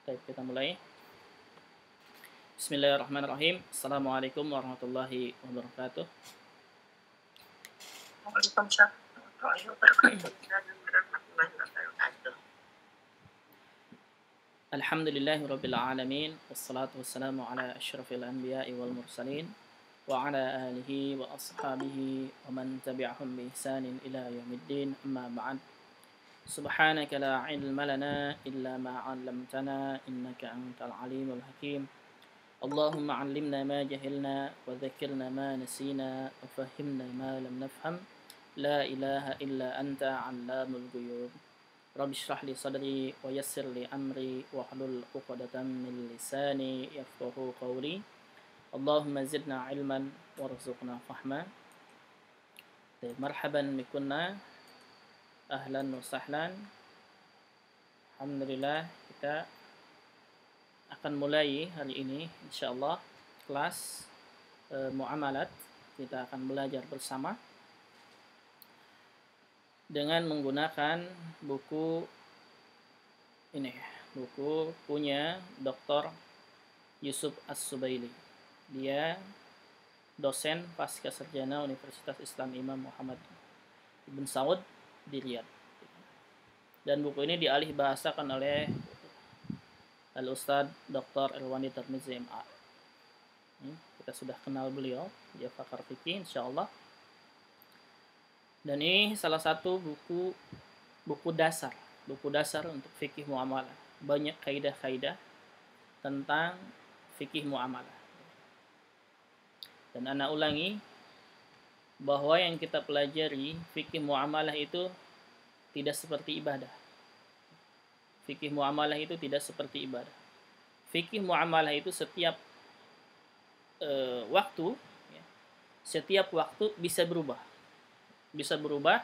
Baik, kita mulai. Bismillahirrahmanirrahim. Assalamualaikum warahmatullahi wabarakatuh. Waalaikumsalam warahmatullahi wabarakatuh. Alhamdulillahi rabbil alamin. Wassalatu wassalamu ala asyrafil anbiya'i wal mursalin wa ala alihi wa ashabihi wa man tabi'ahum bi ihsanin ila yaumiddin. Amma ba'd. Subhanaka la ilma lana illa ma 'allamtana innaka antal alimul hakim. Allahumma 'allimna ma jahilna wa dhakkirna ma nasina wa fahhimna ma lam nafham. La ilaha illa anta 'allamul ghuyub. Rabbi shrah li sadri wa yassir li amri wa hlul 'uqdatam min lisani yafqahu qawli. Allahumma zidna 'ilman warzuqna fahma. Marhaban bikunna, ahlan wa sahlan. Alhamdulillah, kita akan mulai hari ini insyaallah kelas muamalat. Kita akan belajar bersama dengan menggunakan buku ini, buku punya Dr. Yusuf As-Subaili. Dia dosen pasca sarjana Universitas Islam Imam Muhammad Ibn Saud di Riyadh. Dan buku ini dialih bahasakan oleh Al-Ustadz Dr. Irwandi Tirmizi MA. Kita sudah kenal beliau, dia pakar fikih insyaallah. Dan ini salah satu buku dasar untuk fikih muamalah. Banyak kaidah-kaidah tentang fikih muamalah. Dan ana ulangi bahwa yang kita pelajari fikih muamalah itu tidak seperti ibadah. Fikih muamalah itu tidak seperti ibadah. Fikih muamalah itu setiap waktu, setiap waktu bisa berubah. Bisa berubah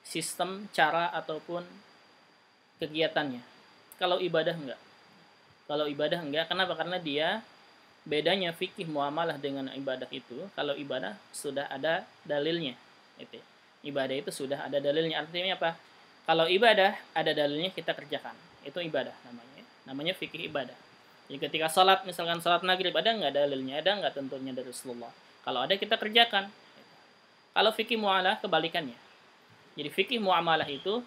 sistem, cara, ataupun kegiatannya. Kalau ibadah enggak. Kalau ibadah enggak, kenapa? Karena dia bedanya fikih muamalah dengan ibadah itu, kalau ibadah sudah ada dalilnya. Itu. Ibadah itu sudah ada dalilnya. Artinya apa? Kalau ibadah ada dalilnya kita kerjakan. Itu ibadah namanya. Namanya fikih ibadah. Jadi ketika salat, misalkan salat maghrib, ada enggak dalilnya? Ada enggak tentunya dari Rasulullah? Kalau ada kita kerjakan. Kalau fikih muamalah kebalikannya. Jadi fikih muamalah itu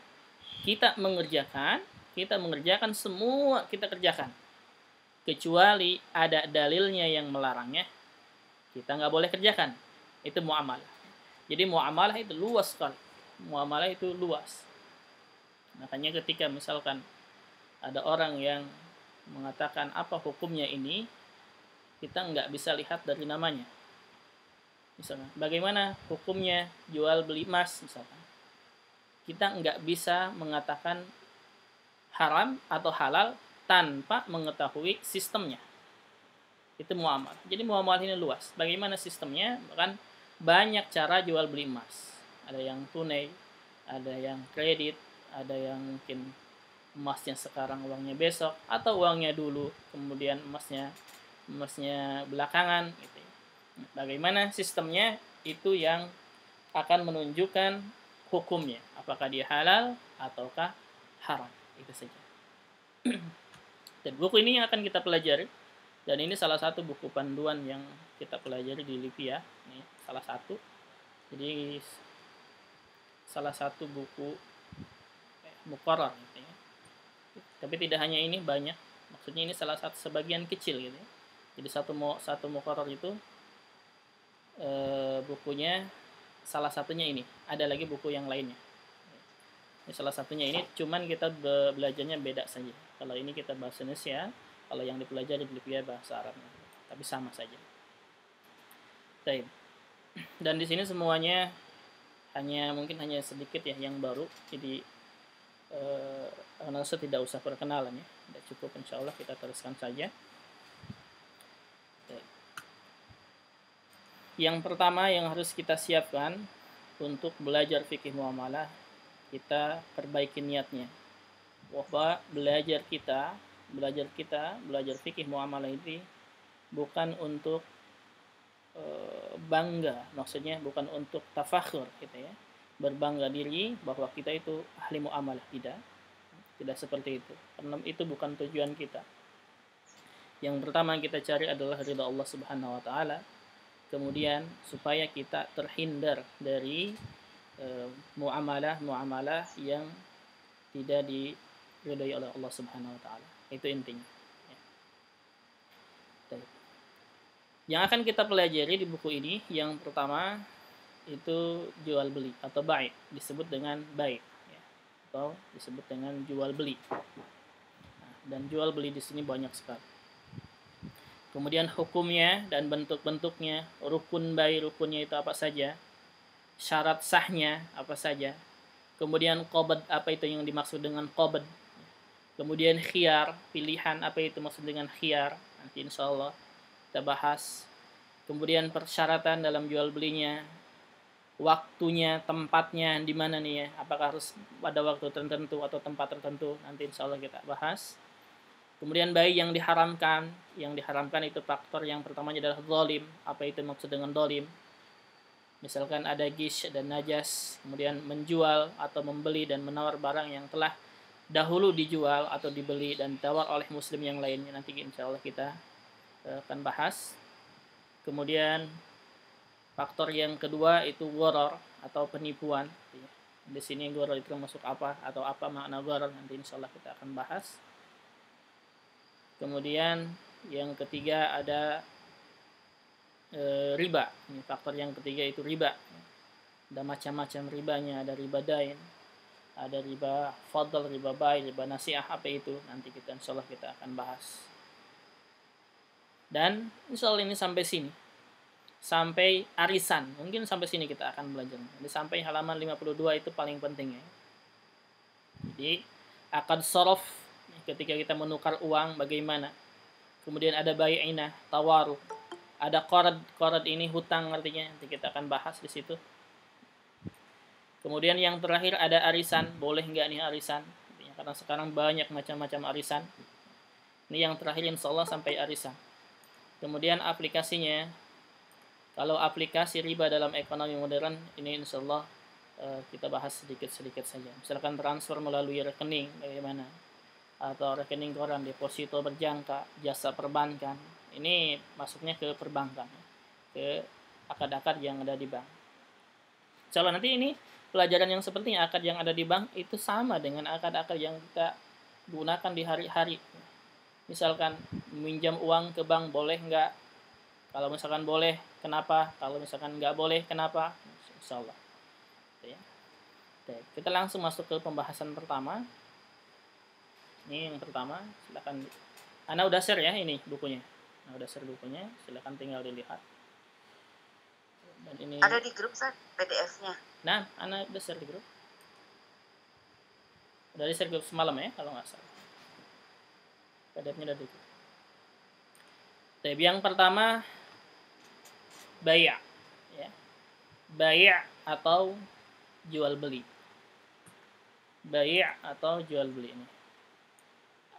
kita mengerjakan semua kita kerjakan. Kecuali ada dalilnya yang melarangnya, kita nggak boleh kerjakan. Itu muamalah. Jadi muamalah itu luas sekali. Muamalah itu luas. Makanya ketika misalkan ada orang yang mengatakan apa hukumnya ini, kita nggak bisa lihat dari namanya. Misalkan, bagaimana hukumnya jual beli emas misalkan. Kita nggak bisa mengatakan haram atau halal tanpa mengetahui sistemnya. Itu muamalah. Jadi muamalah ini luas. Bagaimana sistemnya? Bahkan banyak cara jual beli emas. Ada yang tunai, ada yang kredit, ada yang mungkin emasnya sekarang, uangnya besok, atau uangnya dulu, kemudian emasnya belakangan gitu. Bagaimana sistemnya itu yang akan menunjukkan hukumnya, apakah dia halal ataukah haram. Itu saja. Dan buku ini yang akan kita pelajari, dan ini salah satu buku panduan yang kita pelajari di Lipia. Ini salah satu. Jadi salah satu buku muqarrar gitu ya. Tapi tidak hanya ini, banyak. Maksudnya ini salah satu sebagian kecil gitu ya. Jadi satu muqarrar itu bukunya salah satunya ini. Ada lagi buku yang lainnya. Ini salah satunya ini, cuman kita belajarnya beda saja. Kalau ini kita bahasa Indonesia, kalau yang dipelajari di Lipia bahasa Arab. Tapi sama saja. Baik. Dan di sini semuanya mungkin hanya sedikit ya yang baru. Jadi analisa tidak usah perkenalan ya. Tidak cukup, insyaallah kita teruskan saja. Yang pertama yang harus kita siapkan untuk belajar fikih muamalah, kita perbaiki niatnya. Bahwa belajar fikih muamalah ini bukan untuk bangga, maksudnya bukan untuk tafakhur gitu ya. Berbangga diri bahwa kita itu ahli muamalah, tidak seperti itu. Karena itu bukan tujuan kita. Yang pertama kita cari adalah ridha Allah Subhanahu wa taala. Kemudian supaya kita terhindar dari muamalah yang tidak diridhai oleh Allah Subhanahu wa taala. Itu intinya. Yang akan kita pelajari di buku ini yang pertama itu jual beli atau bai, disebut dengan bai ya, atau disebut dengan jual beli. Dan jual beli di sini banyak sekali. Kemudian hukumnya dan bentuk-bentuknya, rukun bai, rukunnya itu apa saja, syarat sahnya apa saja. Kemudian qabd, apa itu yang dimaksud dengan qabd. Kemudian khiyar, pilihan, apa itu maksud dengan khiyar. Nanti insya Allah kita bahas. Kemudian persyaratan dalam jual belinya, waktunya, tempatnya di mana nih ya, apakah harus pada waktu tertentu atau tempat tertentu, nanti insya Allah kita bahas. Kemudian bayi yang diharamkan itu faktor yang pertamanya adalah zalim. Apa itu maksud dengan zalim? Misalkan ada gish dan najas, kemudian menjual atau membeli dan menawar barang yang telah dahulu dijual atau dibeli dan ditawar oleh muslim yang lainnya, nanti insya Allah kita akan bahas. Kemudian faktor yang kedua itu gharar atau penipuan. Di sini gharar itu masuk apa atau apa makna gharar, nanti insyaallah kita akan bahas. Kemudian yang ketiga ada riba. Ini faktor yang ketiga itu riba. Ada macam-macam ribanya, ada riba dain, ada riba fadl, riba bai, riba nasiah, apa itu nanti kita insyaallah kita akan bahas. Dan insyaallah ini sampai sini. Sampai arisan. Mungkin sampai sini kita akan belajar. Jadi sampai halaman 52 itu paling penting ya. Jadi akad sorof, ketika kita menukar uang bagaimana. Kemudian ada bai'inah, tawaruh. Ada qarad ini hutang artinya, nanti kita akan bahas di situ. Kemudian yang terakhir ada arisan, boleh nggak nih arisan? Karena sekarang banyak macam-macam arisan. Ini yang terakhir insyaallah sampai arisan. Kemudian aplikasinya, kalau aplikasi riba dalam ekonomi modern ini insyaallah kita bahas sedikit-sedikit saja. Misalkan transfer melalui rekening bagaimana, atau rekening koran, deposito berjangka, jasa perbankan. Ini masuknya ke perbankan, ke akad-akad yang ada di bank. Insyaallah nanti ini pelajaran yang sepertinya akad yang ada di bank itu sama dengan akad-akad yang kita gunakan di hari-hari. Misalkan meminjam uang ke bank boleh nggak? Kalau misalkan boleh, kenapa? Kalau misalkan nggak boleh, kenapa? Insyaallah. Ya. Kita langsung masuk ke pembahasan pertama. Ini yang pertama, silakan. Ana udah share ya ini bukunya. Ana udah share bukunya, silakan tinggal dilihat. Dan ini ada di grup San, PDF-nya. Nah, Ana udah share di grup. Udah di share grup semalam ya, kalau nggak salah. PDF-nya udah di grup. Tapi yang pertama bai' ya. Bai' atau jual beli. Bai' atau jual beli ini.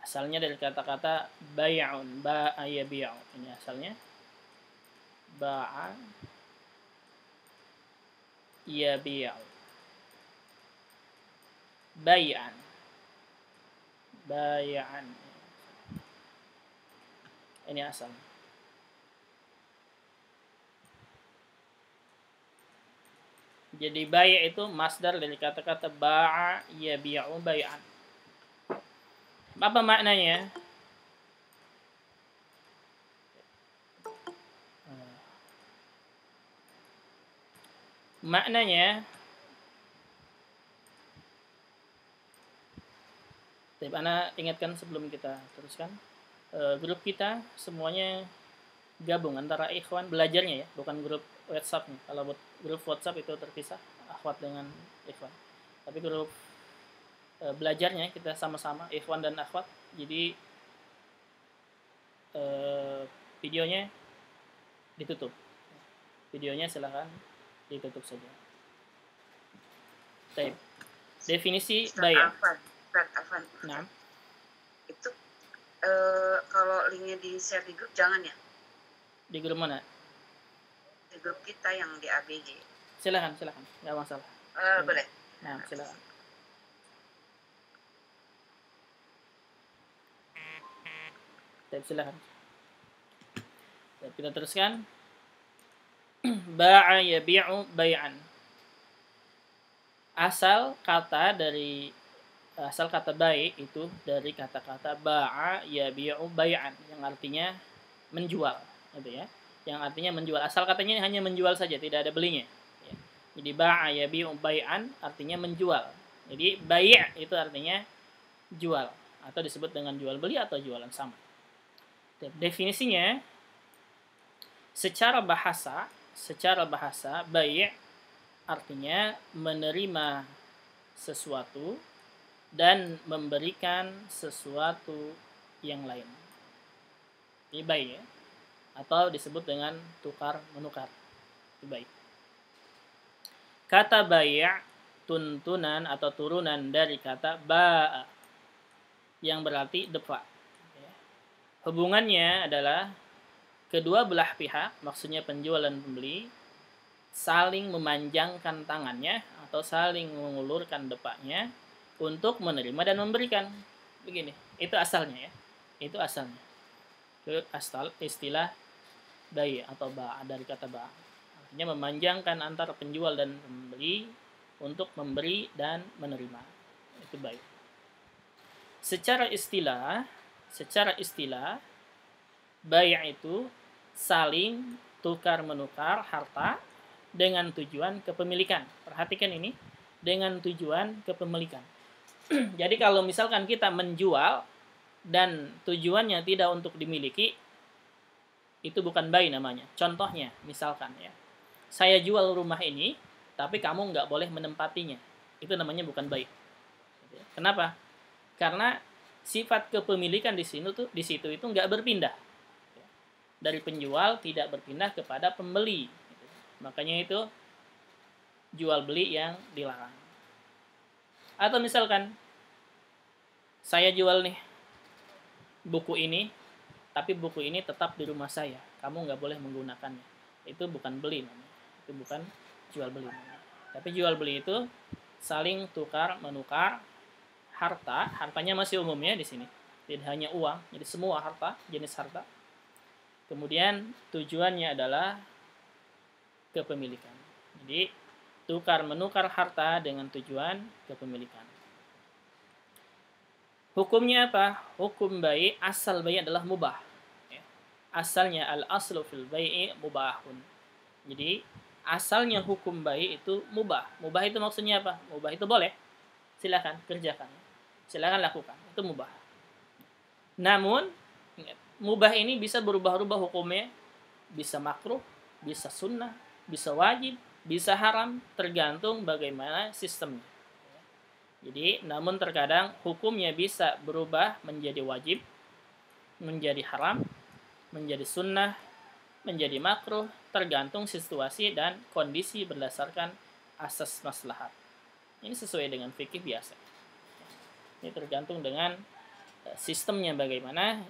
Asalnya dari kata-kata bai'un, ba'a yabi'u. Ini asalnya ba'a yabi'u. Bai'an. Bai'an. Ini asalnya. Jadi bai' itu masdar dari kata-kata ba'a yabi'u bai'an. Apa maknanya? Maknanya Ana ingatkan sebelum kita teruskan, grup kita semuanya gabung antara ikhwan belajarnya ya, bukan grup WhatsApp nih. Kalau buat grup WhatsApp itu terpisah akhwat dengan ikhwan. Tapi grup belajarnya kita sama-sama ikhwan dan akhwat. Jadi videonya ditutup. Videonya silahkan ditutup saja. Baik. Definisi bai'. Afan. Nah. Itu kalau linknya di share di grup jangan ya? Di grup mana? Di grup kita yang di ABG. Silakan, nggak masalah. Boleh. Nah, silakan. Silakan. Kita teruskan. Ba'a yabi'u bay'an. Asal kata bai itu dari kata-kata ba'a yabi'u bay'an yang artinya menjual, gitu ya. Yang artinya menjual. Asal katanya hanya menjual saja, tidak ada belinya. Ya. Jadi ba'a yabi'u bay'an artinya menjual. Jadi bai' itu artinya jual atau disebut dengan jual beli atau jualan sama. Definisinya secara bahasa bai' artinya menerima sesuatu dan memberikan sesuatu yang lain. Ini bai' ya. Atau disebut dengan tukar menukar. Itu bai'. Kata bai' tuntunan atau turunan dari kata ba'a yang berarti defa. Hubungannya adalah kedua belah pihak, maksudnya penjual dan pembeli, saling memanjangkan tangannya atau saling mengulurkan depaknya untuk menerima dan memberikan. Begini, itu asalnya ya. Itu asalnya. Itu asal istilah bai' atau ba' dari kata ba'. Artinya memanjangkan antara penjual dan pembeli untuk memberi dan menerima. Itu bai'. Secara istilah bai' itu saling tukar menukar harta dengan tujuan kepemilikan. Perhatikan ini, dengan tujuan kepemilikan. Jadi kalau misalkan kita menjual dan tujuannya tidak untuk dimiliki, itu bukan bai' namanya. Contohnya, misalkan ya, saya jual rumah ini, tapi kamu nggak boleh menempatinya. Itu namanya bukan bai'. Kenapa? Karena sifat kepemilikan di situ itu nggak berpindah. Dari penjual tidak berpindah kepada pembeli. Makanya itu jual beli yang dilarang. Atau misalkan saya jual nih buku ini, tapi buku ini tetap di rumah saya. Kamu nggak boleh menggunakannya. Itu bukan beli namanya. Itu bukan jual beli namanya. Tapi jual beli itu saling tukar menukar hartanya masih umumnya di sini. Tidak hanya uang, jadi semua harta, jenis harta. Kemudian tujuannya adalah kepemilikan. Jadi tukar menukar harta dengan tujuan kepemilikan. Hukumnya apa? Hukum bai', asal bai' adalah mubah. Asalnya al-aslu fil bai'i mubahun. Jadi asalnya hukum bai' itu mubah. Mubah itu maksudnya apa? Mubah itu boleh. Silakan kerjakan. Silakan lakukan. Itu mubah. Namun mubah ini bisa berubah-ubah hukumnya. Bisa makruh, bisa sunnah, bisa wajib, bisa haram, tergantung bagaimana sistemnya. Jadi, namun terkadang hukumnya bisa berubah menjadi wajib, menjadi haram, menjadi sunnah, menjadi makruh, tergantung situasi dan kondisi berdasarkan asas maslahat. Ini sesuai dengan fikih biasa. Ini tergantung dengan sistemnya bagaimana,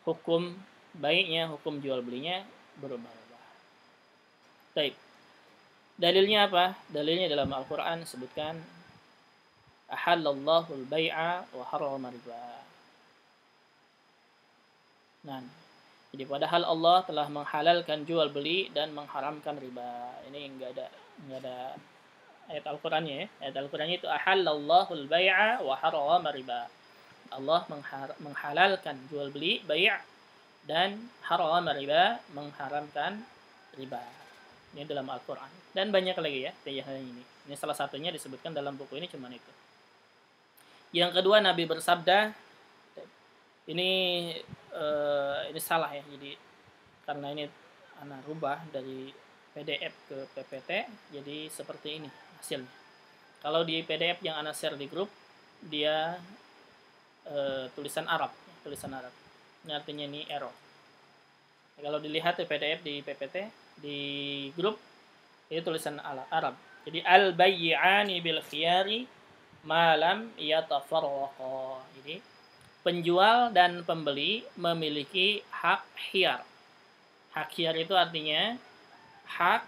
hukum baiknya, hukum jual belinya berubah-ubah. Baik. Dalilnya apa? Dalilnya dalam Al-Quran sebutkan ahallallahu al-bai'a wa harrama riba. Nah, jadi padahal Allah telah menghalalkan jual beli dan mengharamkan riba. Ini enggak ada ayat Al-Qur'annya ya. Ayat Al-Qur'annya itu ahallallahu al-bai'a wa harrama riba. Allah menghalalkan jual beli, bai' dan harrama riba, mengharamkan riba. Ini dalam Al-Qur'an. Dan banyak lagi ya, ini. Ini salah satunya disebutkan dalam buku ini cuma itu. Yang kedua, Nabi bersabda, ini salah ya, jadi karena ini anak rubah dari PDF ke PPT, jadi seperti ini hasilnya. Kalau di PDF yang anak share di grup, dia tulisan Arab. Ini artinya ini error. Kalau dilihat di PDF di PPT di grup, itu tulisan Arab. Jadi al-bayyi'ani bil khiyari malam yatafarraqa. Jadi penjual dan pembeli memiliki hak khiyar. Hak khiyar itu artinya hak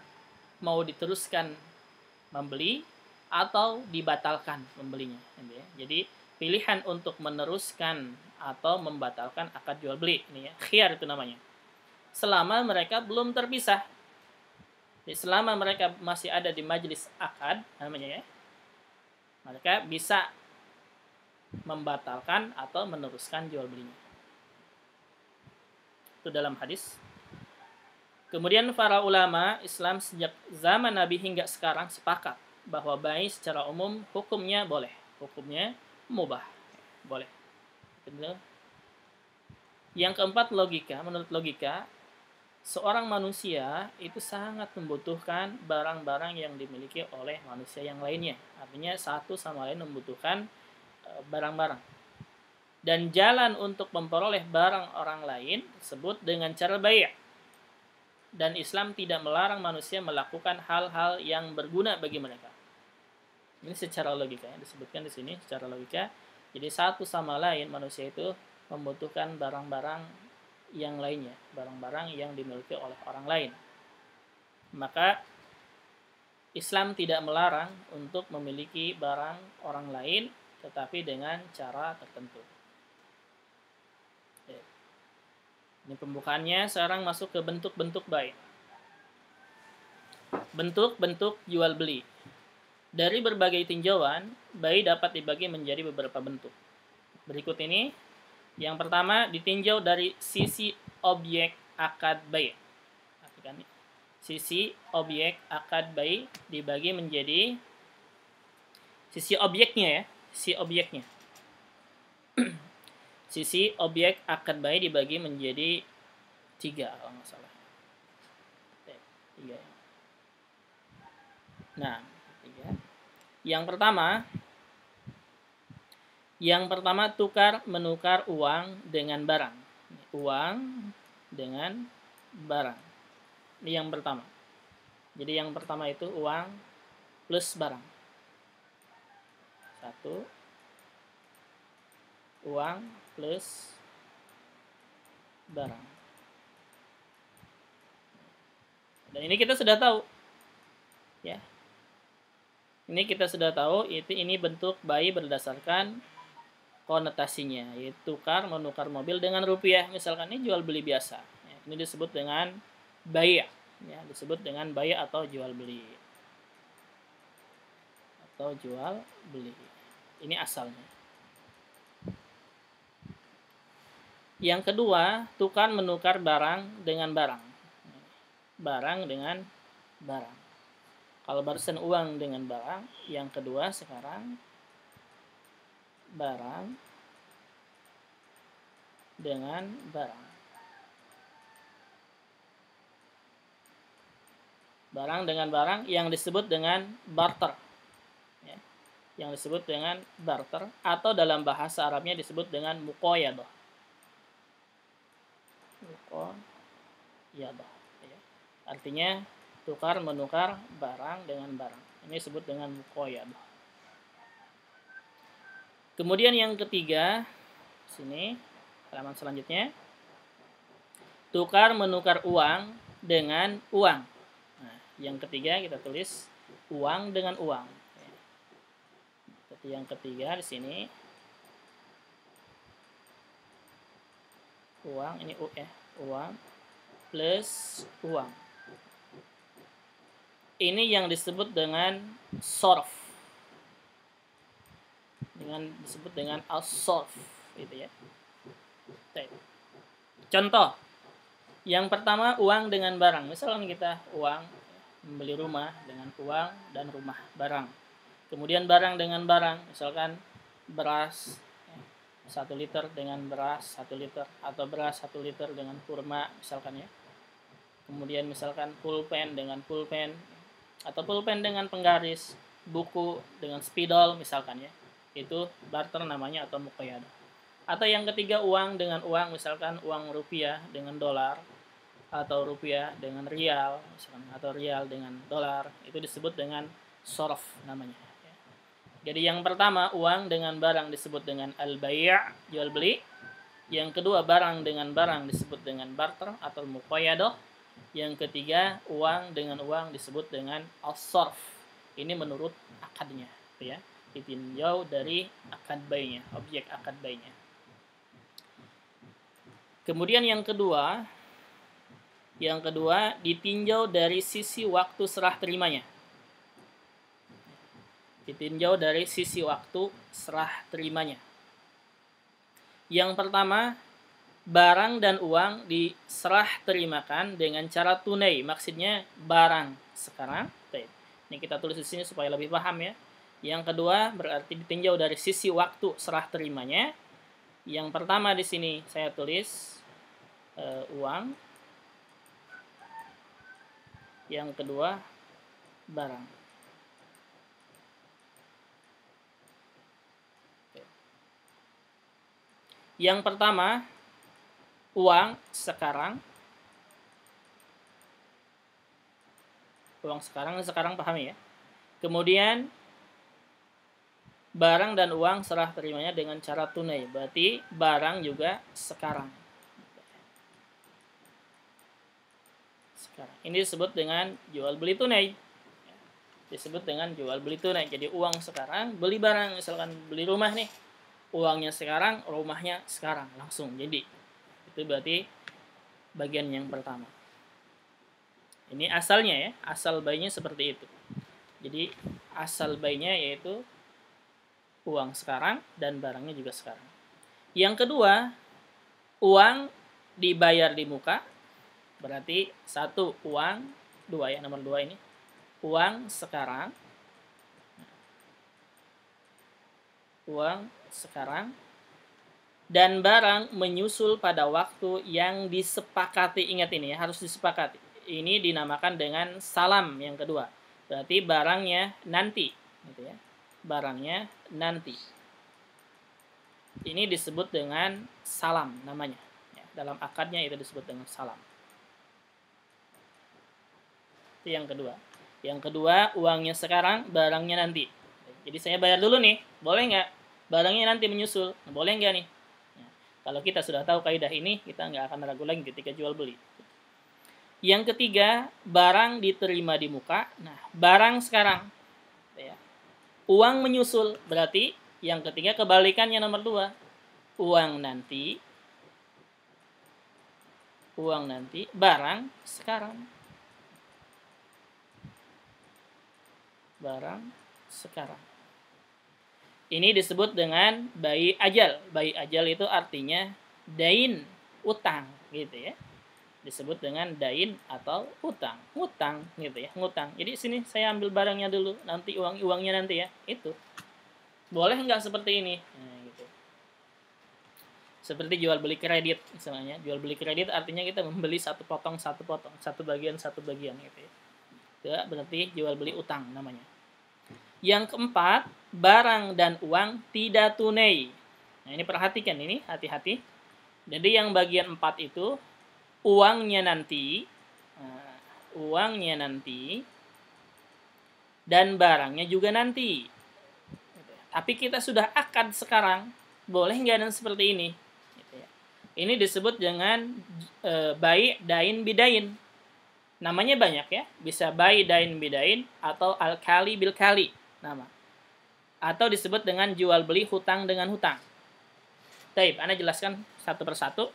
mau diteruskan membeli atau dibatalkan membelinya. Jadi pilihan untuk meneruskan atau membatalkan akad jual beli ini ya. Khiyar itu namanya. selama mereka belum terpisah. Jadi selama mereka masih ada di majelis akad namanya ya, mereka bisa membatalkan atau meneruskan jual belinya. Itu dalam hadis. Kemudian para ulama Islam sejak zaman Nabi hingga sekarang sepakat bahwa bai secara umum hukumnya boleh, hukumnya mubah, boleh. Yang keempat, logika. Menurut logika, seorang manusia itu sangat membutuhkan barang-barang yang dimiliki oleh manusia yang lainnya. Artinya satu sama lain membutuhkan barang-barang. Dan jalan untuk memperoleh barang orang lain disebut dengan cara bai'. Dan Islam tidak melarang manusia melakukan hal-hal yang berguna bagi mereka. Ini secara logika ya, disebutkan di sini secara logika. Jadi satu sama lain manusia itu membutuhkan barang-barang yang lainnya, barang-barang yang dimiliki oleh orang lain. Maka Islam tidak melarang untuk memiliki barang orang lain, tetapi dengan cara tertentu. Ini pembukaannya. Sekarang masuk ke bentuk-bentuk bai'. Bentuk-bentuk jual beli. Dari berbagai tinjauan, bai' dapat dibagi menjadi beberapa bentuk. Berikut ini. Yang pertama, ditinjau dari sisi objek akad bai'. Sisi objek akad bai' dibagi menjadi sisi objeknya ya, sisi objeknya. Sisi objek akad bai' dibagi menjadi 3 kalau nggak salah. 3 ya. Nah, 3. Yang pertama tukar menukar uang dengan barang. Uang dengan barang. Ini yang pertama. Jadi yang pertama itu uang plus barang. 1. Uang plus barang. Dan ini kita sudah tahu. Ya. Ini kita sudah tahu, ini bentuk bai' berdasarkan konotasinya, yaitu tukar menukar mobil dengan rupiah. Misalkan ini jual beli biasa. Ya, ini disebut dengan bai'. Ya, disebut dengan bai' atau jual beli. Atau jual beli. Ini asalnya. Yang kedua, tukar menukar barang dengan barang. Barang dengan barang. Kalau barusan uang dengan barang, yang kedua sekarang barang dengan barang. Barang dengan barang yang disebut dengan barter. Ya, yang disebut dengan barter atau dalam bahasa Arabnya disebut dengan muqayadah. Muqayadah. Ya. Artinya tukar menukar barang dengan barang. Ini disebut dengan muqayadah. Kemudian yang ketiga, sini halaman selanjutnya, tukar menukar uang dengan uang. Nah, yang ketiga kita tulis uang dengan uang. Jadi yang ketiga di sini uang, ini U ya, uang plus uang. Ini yang disebut dengan sorf. Disebut dengan as-sorf, gitu ya. Contoh, yang pertama uang dengan barang. Misalkan kita uang membeli rumah dengan uang dan rumah barang. Kemudian barang dengan barang, misalkan beras 1 liter dengan beras 1 liter, atau beras 1 liter dengan kurma misalkan ya. Kemudian misalkan pulpen dengan pulpen, atau pulpen dengan penggaris, buku dengan spidol misalkan ya. Itu barter namanya atau muqayadah. Atau yang ketiga uang dengan uang, misalkan uang rupiah dengan dolar, atau rupiah dengan rial misalkan, atau rial dengan dolar, itu disebut dengan sorf namanya. Jadi yang pertama uang dengan barang disebut dengan al-bai', jual beli. Yang kedua barang dengan barang disebut dengan barter atau muqayadah. Yang ketiga uang dengan uang disebut dengan as-sarf. Ini menurut akadnya, ya. Ditinjau dari akad bai'-nya, objek akad bai'-nya. Kemudian yang kedua, Yang kedua, ditinjau dari sisi waktu serah terimanya. Ditinjau dari sisi waktu serah terimanya. Yang pertama, barang dan uang diserah terimakan dengan cara tunai. Maksudnya barang sekarang. Ini kita tulis di sini supaya lebih paham ya. Yang kedua, berarti ditinjau dari sisi waktu serah terimanya. Yang pertama di sini saya tulis uang. Yang kedua, barang. Yang pertama, uang sekarang. Uang sekarang pahami ya. Kemudian, barang dan uang serah terimanya dengan cara tunai. Berarti barang juga sekarang. Ini disebut dengan jual beli tunai. Disebut dengan jual beli tunai. Jadi uang sekarang, beli barang. Misalkan beli rumah nih. Uangnya sekarang, rumahnya sekarang. Langsung jadi. Itu berarti bagian yang pertama. Ini asalnya ya. Asal bayinya seperti itu. Jadi asal bayinya yaitu uang sekarang dan barangnya juga sekarang. Yang kedua, uang dibayar di muka. Berarti satu uang, dua ya, nomor dua ini. Uang sekarang. Uang sekarang. Dan barang menyusul pada waktu yang disepakati. Ingat ini ya, harus disepakati. Ini dinamakan dengan salam yang kedua. Berarti barangnya nanti. Gitu ya. Barangnya nanti. Ini disebut dengan salam namanya. Ya, dalam akadnya itu disebut dengan salam. Itu yang kedua. Yang kedua, uangnya sekarang, barangnya nanti. Jadi saya bayar dulu nih, boleh nggak? Barangnya nanti menyusul, boleh nggak nih? Nah, kalau kita sudah tahu kaidah ini, kita nggak akan ragu lagi ketika jual beli. Yang ketiga, barang diterima di muka. Nah, barang sekarang. Ya. Uang menyusul, berarti yang ketiga kebalikannya nomor dua. Uang nanti, barang sekarang. Barang sekarang. Ini disebut dengan bai ajal. Bai ajal itu artinya dain, utang gitu ya. Disebut dengan dain atau utang. Ngutang gitu ya, ngutang. Jadi sini saya ambil barangnya dulu, nanti uangnya nanti ya. Itu. Boleh nggak seperti ini? Nah, gitu. Seperti jual beli kredit misalnya. Jual beli kredit artinya kita membeli satu potong, satu bagian gitu ya. Itu berarti jual beli utang namanya. Yang keempat, barang dan uang tidak tunai. Nah, ini perhatikan ini, hati-hati. Jadi yang bagian 4 itu uangnya nanti, dan barangnya juga nanti. Tapi kita sudah akad sekarang, boleh nggak dan seperti ini? Ini disebut dengan bai dain bidain. Namanya banyak ya, bisa bai dain bidain atau al-kali bil kali nama. Atau disebut dengan jual beli hutang dengan hutang. Baik, Anda jelaskan satu persatu.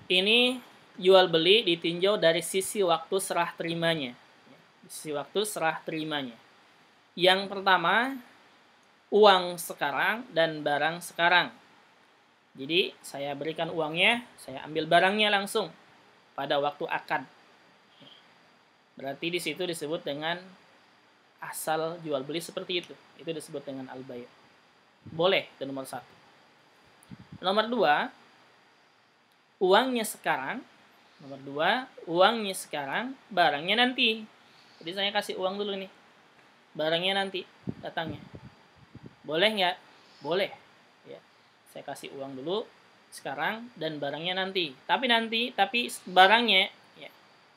Ini jual beli ditinjau dari sisi waktu serah terimanya. Sisi waktu serah terimanya. Yang pertama, uang sekarang dan barang sekarang. Jadi, saya berikan uangnya, saya ambil barangnya langsung pada waktu akad. Berarti di situ disebut dengan asal jual beli seperti itu. Itu disebut dengan al-bai'. Boleh, itu nomor 1. Nomor 2, uangnya sekarang. Nomor 2, uangnya sekarang, barangnya nanti. Jadi saya kasih uang dulu nih. Barangnya nanti datangnya. Boleh nggak? Boleh. Ya. Saya kasih uang dulu sekarang dan barangnya nanti. Tapi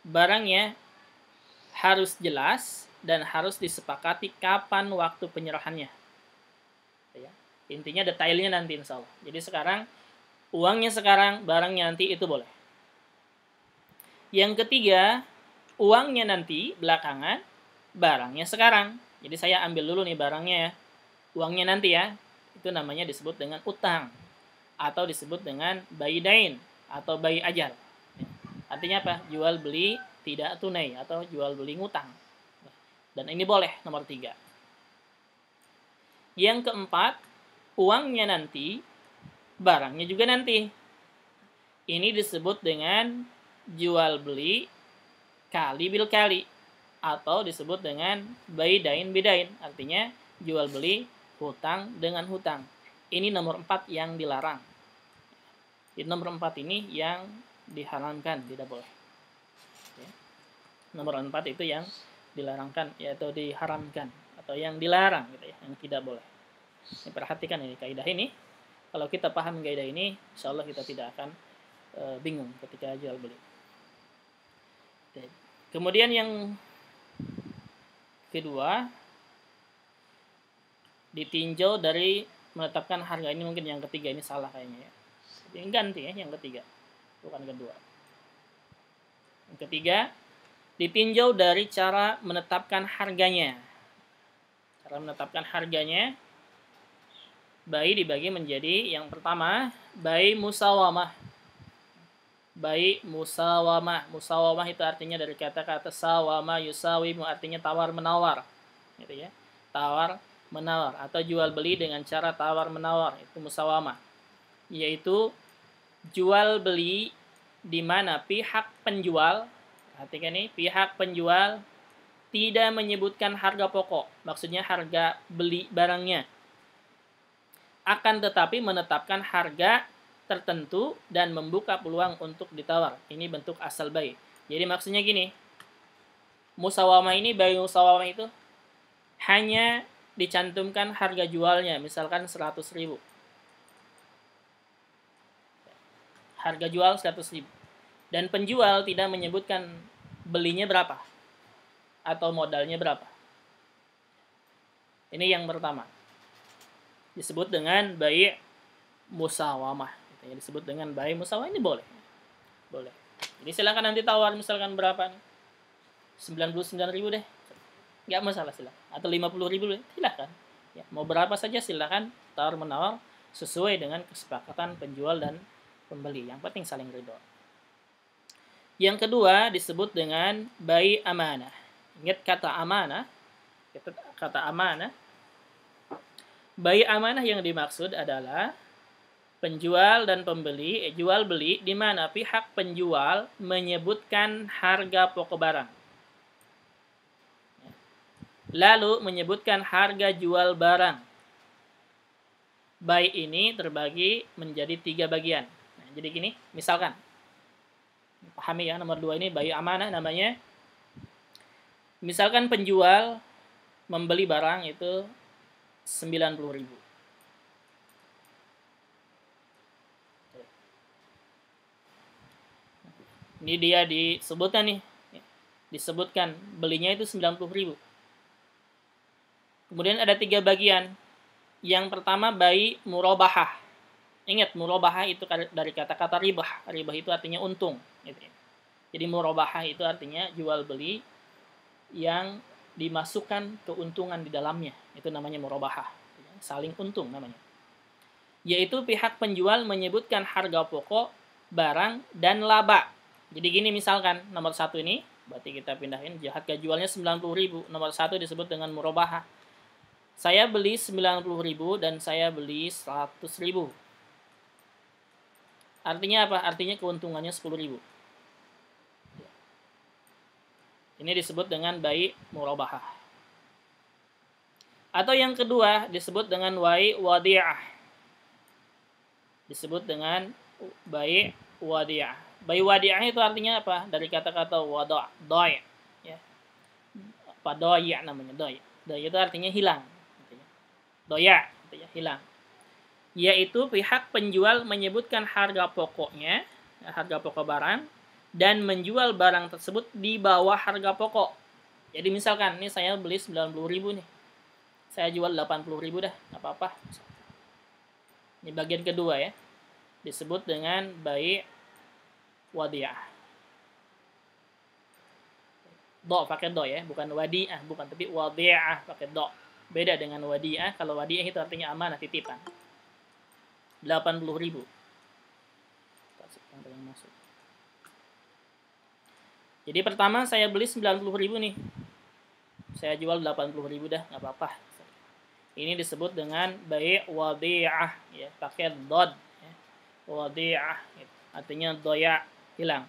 barangnya harus jelas dan harus disepakati kapan waktu penyerahannya. Ya. Intinya detailnya nanti insya Allah. Jadi sekarang uangnya sekarang, barangnya nanti itu boleh. Yang ketiga, uangnya nanti belakangan, barangnya sekarang. Jadi saya ambil dulu nih barangnya ya. Uangnya nanti ya. Itu namanya disebut dengan utang atau disebut dengan bai dain atau bai ajal. Artinya apa? Jual beli tidak tunai atau jual beli ngutang. Dan ini boleh, nomor 3. Yang keempat, uangnya nanti, barangnya juga nanti. Ini disebut dengan jual beli kali bil kali, atau disebut dengan baidain bidain. Artinya jual beli hutang dengan hutang. Ini nomor 4 yang dilarang. Di nomor 4 ini yang diharamkan, tidak boleh. Ya. Nomor 4 itu yang dilarangkan, yaitu diharamkan atau yang dilarang gitu ya, yang tidak boleh. Ini perhatikan ini kaidah ini. Kalau kita paham kaidah ini, insyaallah kita tidak akan bingung ketika jual beli. Kemudian yang kedua, ditinjau dari menetapkan harga. Ini mungkin yang ketiga, ini salah kayaknya ya. Ini ganti ya, yang ketiga, bukan kedua. Yang ketiga, ditinjau dari cara menetapkan harganya. Cara menetapkan harganya, bai dibagi menjadi yang pertama, bai musawamah. Bai musawamah. Musawamah itu artinya dari kata-kata sawama yusawimu, artinya tawar menawar. Gitu ya. Tawar menawar atau jual beli dengan cara tawar menawar, itu musawamah. Yaitu jual beli di mana pihak penjual, perhatikan nih, pihak penjual tidak menyebutkan harga pokok, maksudnya harga beli barangnya, akan tetapi menetapkan harga tertentu dan membuka peluang untuk ditawar. Ini bentuk asal bai. Jadi maksudnya gini, musawamah ini, bai musawamah itu hanya dicantumkan harga jualnya, misalkan 100.000. Harga jual 100.000. Dan penjual tidak menyebutkan belinya berapa atau modalnya berapa. Ini yang pertama. Disebut dengan bai musawamah. Disebut dengan bai musawamah, ini boleh. Boleh. Jadi silakan nanti tawar misalkan berapa nih? 99.000 deh. Enggak masalah, silakan. Atau 50.000 deh, silakan. Ya, mau berapa saja silakan tawar menawar sesuai dengan kesepakatan penjual dan pembeli. Yang penting saling ridho. Yang kedua disebut dengan bai amanah. Ingat kata amanah? Kata amanah. Bai amanah yang dimaksud adalah penjual dan pembeli, jual beli di mana pihak penjual menyebutkan harga pokok barang, lalu menyebutkan harga jual barang. Bai ini terbagi menjadi 3 bagian. Nah, jadi gini, misalkan, pahami ya, nomor 2 ini bai amanah namanya. Misalkan penjual membeli barang itu 90.000. Ini dia disebutkan nih. Disebutkan belinya itu 90.000. Kemudian ada 3 bagian. Yang pertama bai murabahah. Ingat, murabahah itu dari kata-kata ribah. Ribah itu artinya untung. Jadi murabahah itu artinya jual beli yang dimasukkan keuntungan di dalamnya. Itu namanya murabahah. Saling untung namanya. Yaitu pihak penjual menyebutkan harga pokok, barang, dan laba. Jadi gini misalkan, nomor 1 ini, berarti kita pindahin, harga jualnya 90.000. Nomor 1 disebut dengan murabahah. Saya beli 90.000 dan saya beli 100.000. Artinya apa? Artinya keuntungannya 10.000. Ini disebut dengan bai murabahah. Atau yang kedua disebut dengan bai wadi'ah. Disebut dengan bai wadi'ah. Bai wadi'ah itu artinya apa? Dari kata-kata wada', dai', ya. Apa dai' namanya? Dai'. Dai' itu artinya hilang. Doya, hilang. Yaitu pihak penjual menyebutkan harga pokoknya, harga pokok barang, dan menjual barang tersebut di bawah harga pokok. Jadi misalkan, ini saya beli 90.000 nih. Saya jual 80.000 dah, nggak apa-apa. Ini bagian kedua ya. Disebut dengan bai wadi'ah. Do pakai do ya, bukan wadi'ah, bukan, tapi wadi'ah pakai do. Beda dengan wadi'ah. Kalau wadi'ah itu artinya amanah, titipan. 80.000. Jadi pertama saya beli 90.000 nih. Saya jual 80.000 dah, nggak apa-apa. Ini disebut dengan bai' wadi'ah, ya, pakai dod, ya. Wadi'ah, gitu. Artinya doya, hilang.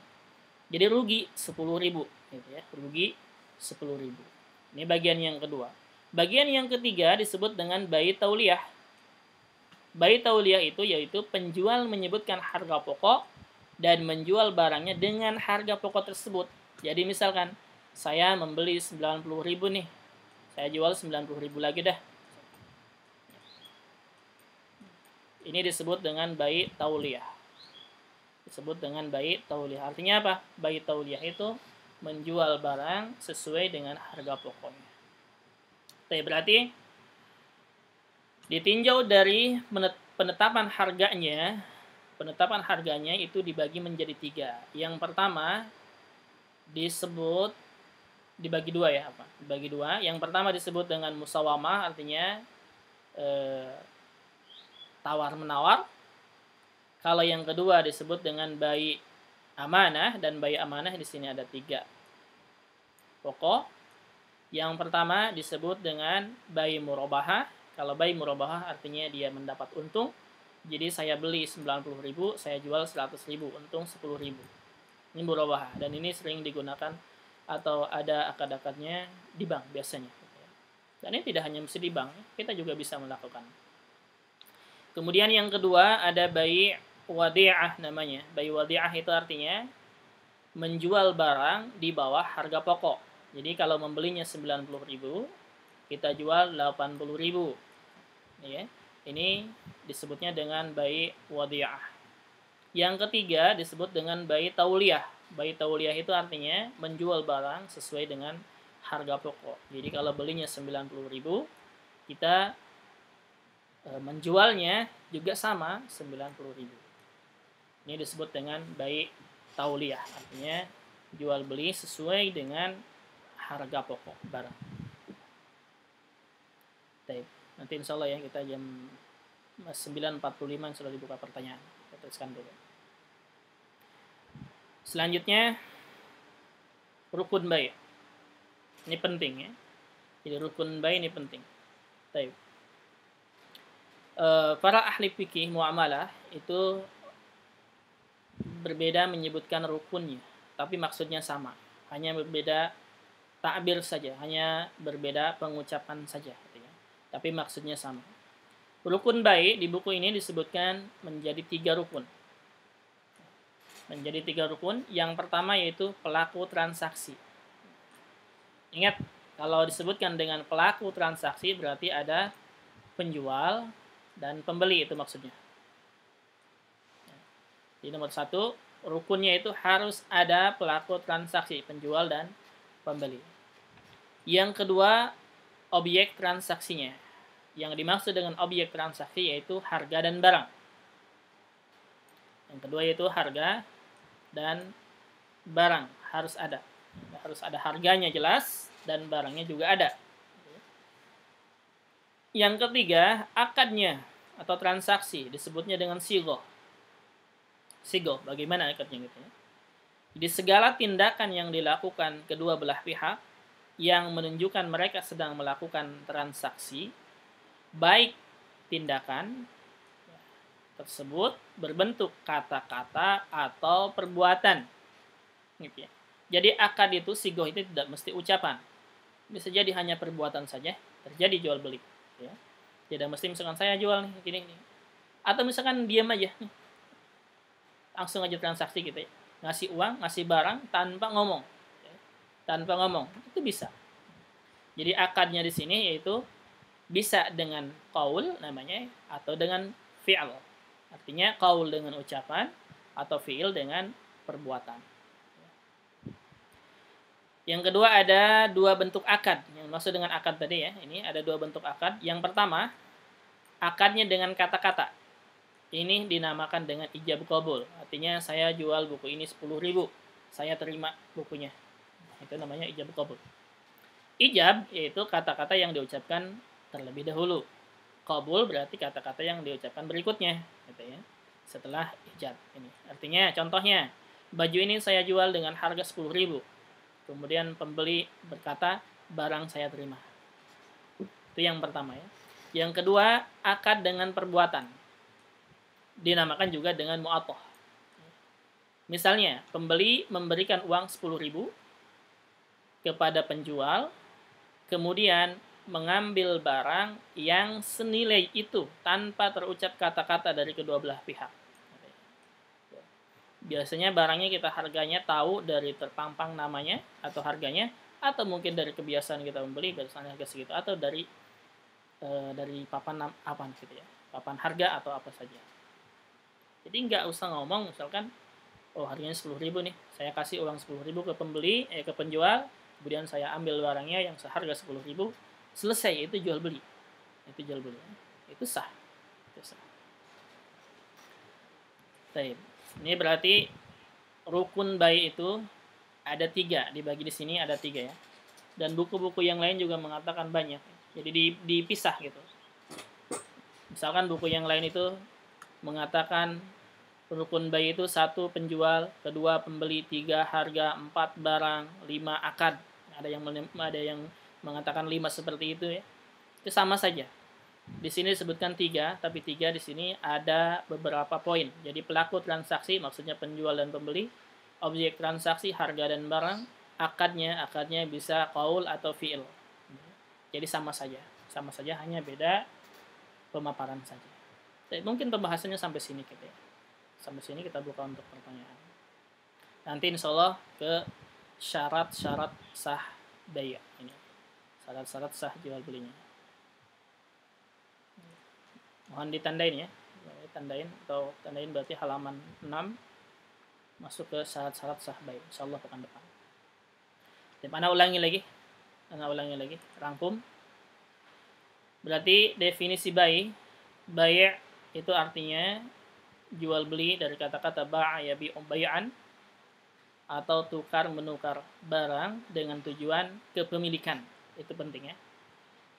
Jadi rugi 10.000, gitu ya. Rugi 10.000. Ini bagian yang kedua. Bagian yang ketiga disebut dengan bai' tauliyah. Bai' tauliyah itu yaitu penjual menyebutkan harga pokok dan menjual barangnya dengan harga pokok tersebut. Jadi misalkan saya membeli 90.000 nih. Saya jual 90.000 lagi dah. Ini disebut dengan bai' tauliyah. Disebut dengan bai' tauliyah. Artinya apa? Bai' tauliyah itu menjual barang sesuai dengan harga pokoknya. Berarti ditinjau dari penetapan harganya itu dibagi menjadi 3. Yang pertama disebut dibagi 2 ya, apa? Dibagi 2. Yang pertama disebut dengan musawamah, artinya tawar menawar. Kalau yang kedua disebut dengan bai' amanah, dan bai' amanah di sini ada 3 pokok. Yang pertama disebut dengan bai' murabahah. Kalau bai' murabahah artinya dia mendapat untung. Jadi saya beli 90.000, saya jual 100.000, untung 10.000. Ini murabahah, dan ini sering digunakan atau ada akad-akadnya di bank biasanya. Dan ini tidak hanya mesti di bank, kita juga bisa melakukan. Kemudian yang kedua ada bai' wadi'ah namanya. Bai' wadi'ah itu artinya menjual barang di bawah harga pokok. Jadi kalau membelinya 90.000, kita jual 80.000. Ya. Ini disebutnya dengan bai' wadi'ah. Yang ketiga disebut dengan bai' tauliyah. Bai' tauliyah itu artinya menjual barang sesuai dengan harga pokok. Jadi kalau belinya 90.000, kita menjualnya juga sama 90.000. Ini disebut dengan bai' tauliyah. Artinya jual beli sesuai dengan harga pokok barang. Baik, nanti insya Allah ya kita jam 9.45 sudah dibuka pertanyaan. Kita teruskan dulu. Selanjutnya rukun bai'. Ini penting ya. Jadi rukun bai' ini penting. Baik. Para ahli fikih muamalah itu berbeda menyebutkan rukunnya, tapi maksudnya sama. Hanya berbeda ta'bir saja, hanya berbeda pengucapan saja, tapi maksudnya sama. Rukun bai' di buku ini disebutkan menjadi 3 rukun. Menjadi 3 rukun. Yang pertama yaitu pelaku transaksi. Ingat, kalau disebutkan dengan pelaku transaksi berarti ada penjual dan pembeli, itu maksudnya. Jadi nomor 1, rukunnya itu harus ada pelaku transaksi, penjual dan pembeli. Yang kedua, objek transaksinya. Yang dimaksud dengan objek transaksi yaitu harga dan barang. Yang kedua yaitu harga dan barang harus ada. Harus ada harganya jelas dan barangnya juga ada. Yang ketiga, akadnya atau transaksi disebutnya dengan sigoh. Sigoh, bagaimana akadnya gitu ya? Jadi segala tindakan yang dilakukan kedua belah pihak yang menunjukkan mereka sedang melakukan transaksi, baik tindakan tersebut berbentuk kata-kata atau perbuatan. Gitu ya. Jadi akad itu, sigoh itu tidak mesti ucapan. Bisa jadi hanya perbuatan saja terjadi jual beli. Ya. Tidak mesti misalkan saya jual nih gini. Atau misalkan diam aja nih. Langsung aja transaksi gitu ya. Ngasih uang, ngasih barang tanpa ngomong. Tanpa ngomong, itu bisa. Jadi akadnya di sini yaitu bisa dengan qaul namanya atau dengan fi'al. Artinya qaul dengan ucapan atau fi'il dengan perbuatan. Yang kedua ada 2 bentuk akad. Yang maksud dengan akad tadi ya, ini ada 2 bentuk akad. Yang pertama, akadnya dengan kata-kata. Ini dinamakan dengan ijab qabul. Artinya saya jual buku ini 10.000, saya terima bukunya. Itu namanya ijab qabul. Ijab yaitu kata-kata yang diucapkan terlebih dahulu. Qabul berarti kata-kata yang diucapkan berikutnya, gitu ya. Setelah ijab ini. Artinya contohnya, baju ini saya jual dengan harga 10.000. Kemudian pembeli berkata, barang saya terima. Itu yang pertama ya. Yang kedua, akad dengan perbuatan. Dinamakan juga dengan mu'atoh. Misalnya, pembeli memberikan uang 10.000 kepada penjual, kemudian mengambil barang yang senilai itu tanpa terucap kata-kata dari kedua belah pihak. Biasanya barangnya kita harganya tahu dari terpampang namanya atau harganya, atau mungkin dari kebiasaan kita membeli misalnya harga segitu, atau dari papan apa gitu ya, papan harga atau apa saja. Jadi nggak usah ngomong misalkan, oh harganya 10.000 nih, saya kasih uang 10.000 ke ke penjual, kemudian saya ambil barangnya yang seharga 10.000, selesai, itu jual beli. Itu jual beli. Itu sah. Itu sah. Baik. Ini berarti rukun bai itu ada 3, dibagi di sini ada 3 ya. Dan buku-buku yang lain juga mengatakan banyak. Jadi dipisah gitu. Misalkan buku yang lain itu mengatakan rukun bai itu 1 penjual, 2 pembeli, 3 harga, 4 barang, 5 akad. Ada yang mengatakan 5 seperti itu ya. Itu sama saja. Di sini disebutkan 3, tapi 3 di sini ada beberapa poin. Jadi pelaku transaksi, maksudnya penjual dan pembeli, objek transaksi, harga dan barang, akadnya bisa qaul atau fi'il. Jadi sama saja, hanya beda pemaparan saja. Jadi, mungkin pembahasannya sampai sini kita ya. Sampai sini kita buka untuk pertanyaan. Nanti insya Allah ke syarat-syarat sah bai' ini. Syarat-syarat sah jual belinya. Mohon ditandain ya. Tandain berarti halaman 6 masuk ke syarat-syarat sah bai'. Insyaallah pekan depan. Dan Ana ulangi lagi, rangkum. Berarti definisi bai' itu artinya jual beli dari kata-kata ba'a yabi'u bai'an, atau tukar menukar barang dengan tujuan kepemilikan. Itu penting ya.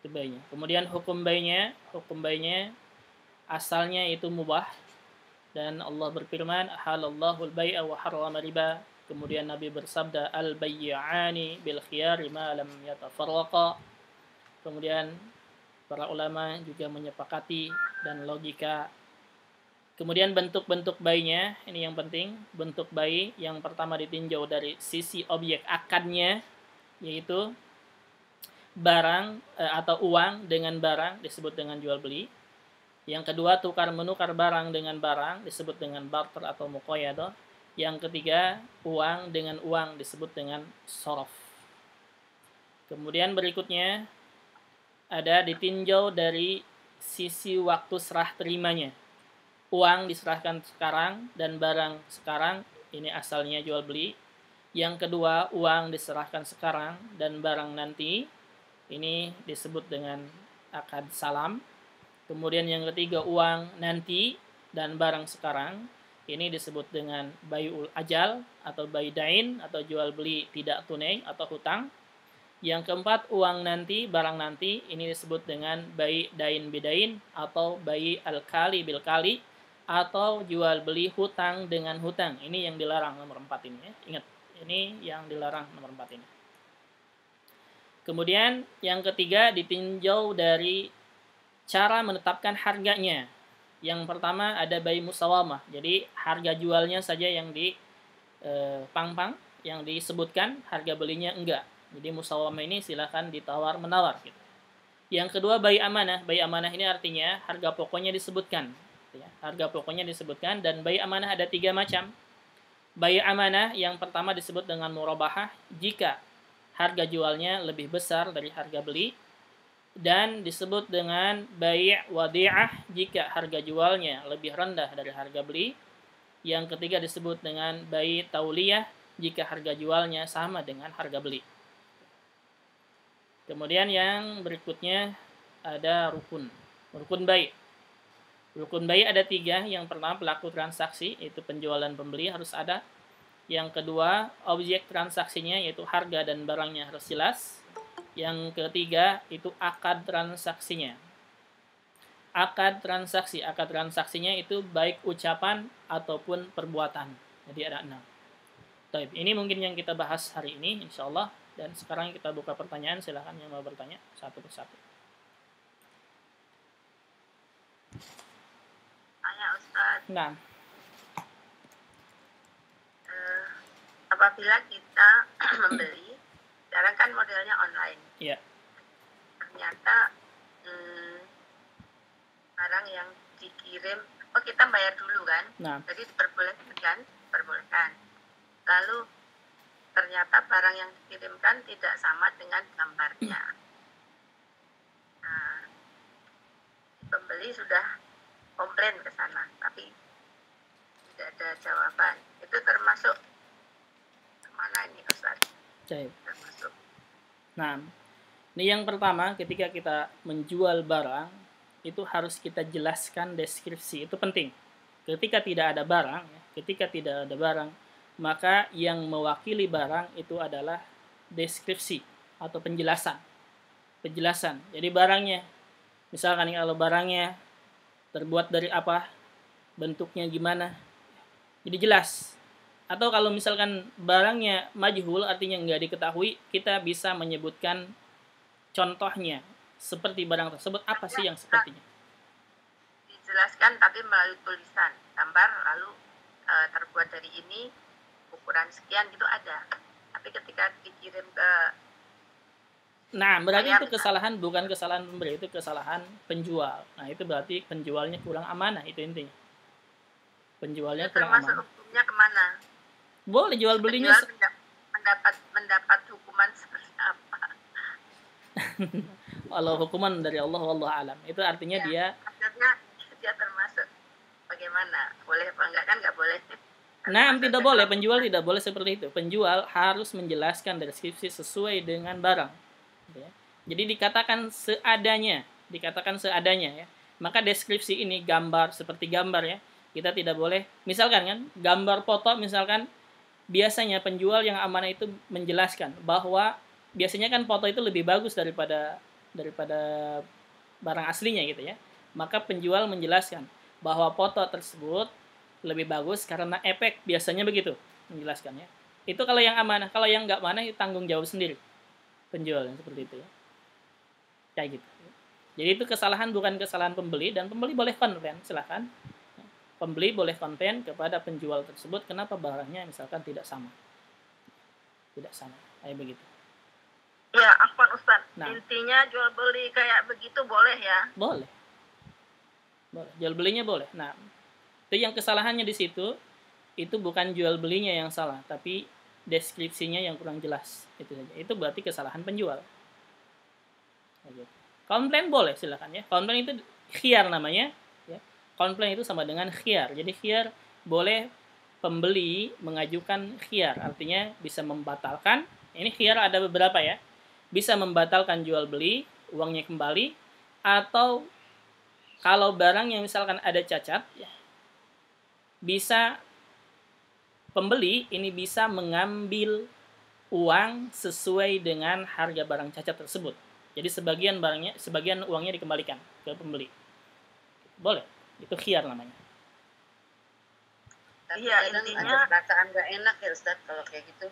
Itu bai'-nya. Kemudian hukum bai'-nya asalnya itu mubah, dan Allah berfirman halallahu al-bai'a wa harrama riba. Kemudian Nabi bersabda al-bay'ani bil khiyari ma lam yatafarraqa. Kemudian para ulama juga menyepakati dan logika. Kemudian bentuk-bentuk bai'-nya ini yang penting. Bentuk bai' yang pertama ditinjau dari sisi objek akadnya, yaitu barang atau uang dengan barang disebut dengan jual beli. Yang kedua, tukar menukar barang dengan barang disebut dengan barter atau muqayadah. Yang ketiga, uang dengan uang disebut dengan sorof. Kemudian berikutnya ada ditinjau dari sisi waktu serah terimanya. Uang diserahkan sekarang dan barang sekarang, ini asalnya jual beli. Yang kedua, uang diserahkan sekarang dan barang nanti, ini disebut dengan akad salam. Kemudian yang ketiga, uang nanti dan barang sekarang, ini disebut dengan bai'ul ajal atau bai' dain atau jual beli tidak tunai atau hutang. Yang keempat, uang nanti, barang nanti, ini disebut dengan bai' dain bidain atau bai' al-kali bil kali atau jual beli hutang dengan hutang. Ini yang dilarang nomor 4 ini ya. Ingat, ini yang dilarang nomor 4 ini. Kemudian yang ketiga ditinjau dari cara menetapkan harganya. Yang pertama ada bai' musawamah. Jadi harga jualnya saja yang dipangpang, yang disebutkan, harga belinya enggak. Jadi musawamah ini silakan ditawar menawar gitu. Yang kedua bai' amanah. Bai' amanah ini artinya harga pokoknya disebutkan. Ya, harga pokoknya disebutkan, dan bai' amanah ada 3 macam. Bai' amanah yang pertama disebut dengan murabahah jika harga jualnya lebih besar dari harga beli, dan disebut dengan bai' wadi'ah jika harga jualnya lebih rendah dari harga beli. Yang ketiga disebut dengan bai' tauliyah jika harga jualnya sama dengan harga beli. Kemudian yang berikutnya ada rukun bai'. Rukun bai' ada 3. Yang pertama pelaku transaksi, itu penjual dan pembeli harus ada. Yang kedua objek transaksinya, yaitu harga dan barangnya harus jelas. Yang ketiga itu akad transaksinya. Akad transaksinya itu baik ucapan ataupun perbuatan. Jadi ada 6. Baik, ini mungkin yang kita bahas hari ini, insya Allah. Dan sekarang kita buka pertanyaan, silahkan yang mau bertanya satu persatu. Tanya Ustaz, Nah, apabila kita membeli, sekarang kan modelnya online, ya, ternyata barang yang dikirim, kita bayar dulu kan, nah, jadi diperbolehkan kan, diperbolehkan. Lalu ternyata barang yang dikirimkan tidak sama dengan gambarnya. Nah, pembeli sudah komplain ke sana, tapi tidak ada jawaban. Itu termasuk kemana ini Ustaz? baik. Termasuk. Nah, ini yang pertama, ketika kita menjual barang, itu harus kita jelaskan deskripsi, itu penting. Ketika tidak ada barang, maka yang mewakili barang itu adalah deskripsi atau penjelasan. Jadi barangnya, misalkan kalau barangnya terbuat dari apa, bentuknya gimana, jadi jelas. Atau kalau misalkan barangnya majhul, artinya nggak diketahui, kita bisa menyebutkan contohnya, seperti barang tersebut apa sih yang sepertinya. Dijelaskan tapi melalui tulisan, gambar, lalu terbuat dari ini, ukuran sekian gitu ada. Tapi ketika dikirim ke Nah, berarti itu kesalahan, bukan kesalahan pembeli, itu kesalahan penjual. Nah, itu berarti penjualnya kurang amanah, itu intinya. Penjualnya kurang amanah. Termasuk hukumnya kemana? Boleh jual belinya mendapat hukuman seperti apa? kalau hukuman dari Allah, wallahu alam. Itu artinya ya, dia termasuk bagaimana? Boleh apa enggak, kan enggak boleh. Nah, tidak boleh, penjual tidak boleh seperti itu. Penjual harus menjelaskan deskripsi sesuai dengan barang. Ya. Jadi dikatakan seadanya ya. Maka deskripsi ini gambar seperti gambar ya. Kita tidak boleh, misalkan kan, gambar foto misalkan, biasanya penjual yang amanah itu menjelaskan bahwa biasanya kan foto itu lebih bagus daripada barang aslinya gitu ya. Maka penjual menjelaskan bahwa foto tersebut lebih bagus karena efek, biasanya begitu menjelaskannya. Itu kalau yang amanah. Kalau yang nggak amanah, tanggung jawab sendiri penjual yang seperti itu ya. Kayak gitu. Jadi itu kesalahan, bukan kesalahan pembeli, dan pembeli boleh komplain, silakan. Pembeli boleh komplain kepada penjual tersebut kenapa barangnya misalkan tidak sama. Kayak begitu. Ya, afwan Ustaz. Nah, intinya jual beli kayak begitu boleh ya? Boleh. Jual belinya boleh. Nah, itu yang kesalahannya di situ, itu bukan jual belinya yang salah, tapi deskripsinya yang kurang jelas. Itu saja. Itu berarti kesalahan penjual. Komplain boleh, silakan ya. Komplain itu khiyar namanya. Komplain itu sama dengan khiyar. Jadi khiyar boleh pembeli mengajukan khiyar, artinya bisa membatalkan. Ini khiyar ada beberapa ya. Bisa membatalkan jual beli, uangnya kembali, atau kalau barang yang misalkan ada cacat, ya, bisa pembeli ini bisa mengambil uang sesuai dengan harga barang cacat tersebut. Jadi sebagian uangnya dikembalikan ke pembeli. Boleh. Itu khiyar namanya. Iya, intinya perasaan nggak enak ya Ustaz kalau kayak gitu.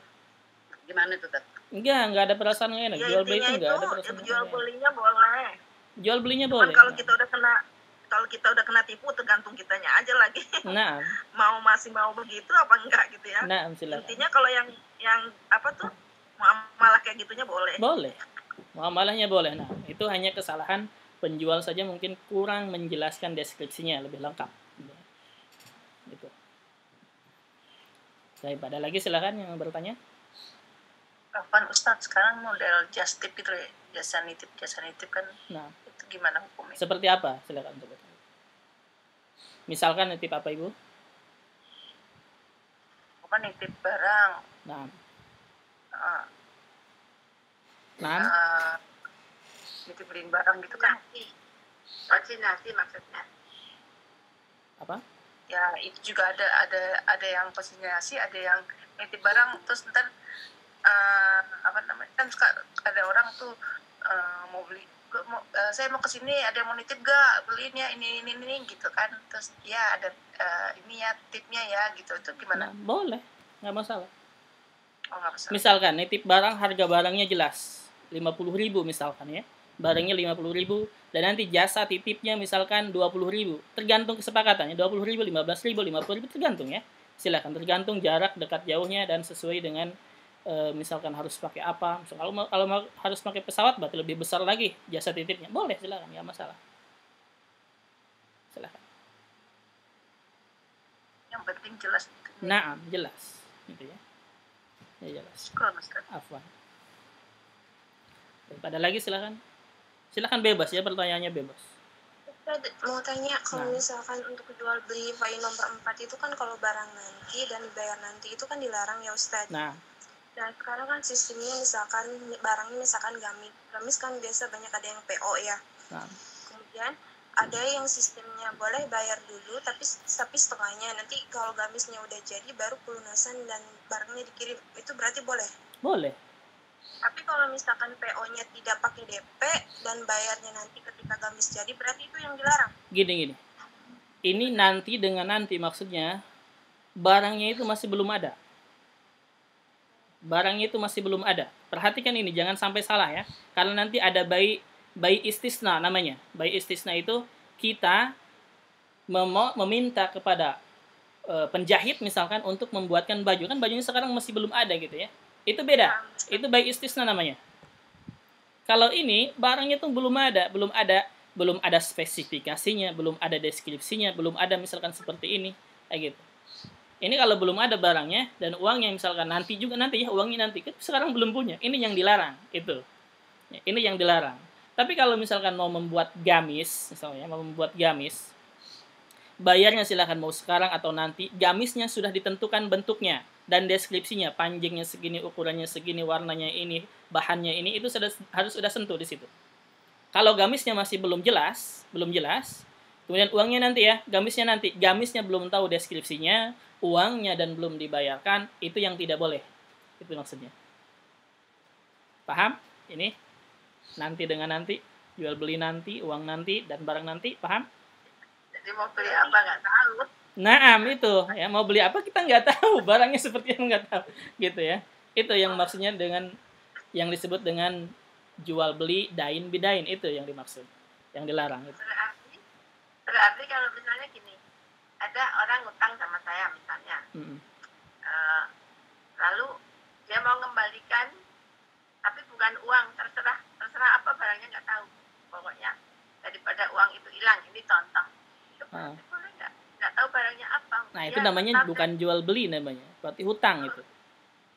Gimana tuh, Ustaz? Enggak ada perasaan nggak enak. Ya, jual beli itu enggak ada perasaan. Jual belinya boleh. Jual belinya cuman boleh. Kalau kita udah kena tipu, tergantung kitanya aja lagi. Nah. masih mau begitu apa enggak gitu ya. Nah, silakan. Intinya kalau yang apa tuh, muamalah kayak gitunya boleh. Boleh. Muamalahnya boleh. Nah, itu hanya kesalahan penjual saja, mungkin kurang menjelaskan deskripsinya lebih lengkap. Gitu. Baik, ada lagi silakan yang bertanya. Kapan Ustadz sekarang model just tip itu ya, jasa nitip kan, nah, itu gimana hukumnya? Seperti apa? Silakan coba. Misalkan nitip apa Ibu? Bukan nitip barang. Nah. Nitip beliin barang gitu kan? Konsinyasi maksudnya. Apa? Ya itu juga ada yang konsinyasi, ada yang nitip barang terus ntar kan suka ada orang tuh mau beli, saya mau kesini, ada yang mau nitip gak, beliin ya ini gitu kan, terus ya ada ini ya tipnya ya gitu, itu gimana? Nah, boleh, nggak masalah. Oh, nggak masalah. Misalkan nitip barang, harga barangnya jelas 50.000 misalkan ya, barangnya 50.000 dan nanti jasa titipnya misalkan 20.000, tergantung kesepakatannya, 20.000, 15.000, 50.000 tergantung ya, silakan, tergantung jarak dekat jauhnya dan sesuai dengan misalkan harus pakai apa. Misal, kalau harus pakai pesawat berarti lebih besar lagi jasa titipnya, boleh, silakan, nggak masalah, silakan. Yang penting jelas. Nah, jelas gitu ya. Ya jelas. Syukur, Ustaz. Afwan. Ada lagi, silakan. Silakan bebas ya, pertanyaannya bebas. Mau tanya, kalau misalkan untuk jual beli poin nomor 4 itu kan kalau barang nanti dan dibayar nanti itu kan dilarang ya Ustaz. Nah. Dan sekarang kan sistemnya misalkan barangnya misalkan gamis kan biasa banyak ada yang PO ya. Nah. Kemudian ada yang sistemnya boleh bayar dulu tapi setengahnya, nanti kalau gamisnya udah jadi baru pelunasan dan barangnya dikirim, itu berarti boleh? Boleh. Tapi kalau misalkan PO-nya tidak pakai DP dan bayarnya nanti ketika gamis jadi, berarti itu yang dilarang? Gini. Ini nanti dengan nanti maksudnya barangnya itu masih belum ada. Barangnya itu masih belum ada. Perhatikan ini, jangan sampai salah ya. Karena nanti ada bayi istisna namanya. Bayi istisna itu kita meminta kepada penjahit misalkan untuk membuatkan baju. Kan bajunya sekarang masih belum ada gitu ya. Itu beda. Itu bayi istisna namanya. Kalau ini barangnya tuh belum ada spesifikasinya, belum ada deskripsinya, belum ada misalkan seperti ini, kayak gitu. Ini kalau belum ada barangnya dan uangnya misalkan nanti ya, uangnya nanti, kan sekarang belum punya. Ini yang dilarang itu. Ini yang dilarang. Tapi kalau misalkan mau membuat gamis, misalnya mau membuat gamis, bayarnya silakan mau sekarang atau nanti. Gamisnya sudah ditentukan bentuknya dan deskripsinya, panjangnya segini, ukurannya segini, warnanya ini, bahannya ini, itu harus sudah sentuh di situ. Kalau gamisnya masih belum jelas, kemudian uangnya nanti ya, gamisnya belum tahu deskripsinya, uangnya dan belum dibayarkan, itu yang tidak boleh. Itu maksudnya. Paham? Ini nanti dengan nanti, jual beli nanti, uang nanti, dan barang nanti, paham? Jadi mau beli apa nggak tahu. Naam, itu ya, mau beli apa kita nggak tahu, barangnya seperti yang nggak tahu, gitu ya. Itu yang maksudnya dengan yang disebut dengan jual beli dain bidain, itu yang dimaksud, yang dilarang. Itu. Berarti kalau misalnya gini, ada orang utang sama saya misalnya, lalu dia mau mengembalikan, tapi bukan uang, terserah apa barangnya nggak tahu, pokoknya daripada uang itu hilang, ini contoh, itu boleh nggak tahu barangnya apa. Nah itu namanya bukan jual beli namanya, berarti hutang itu.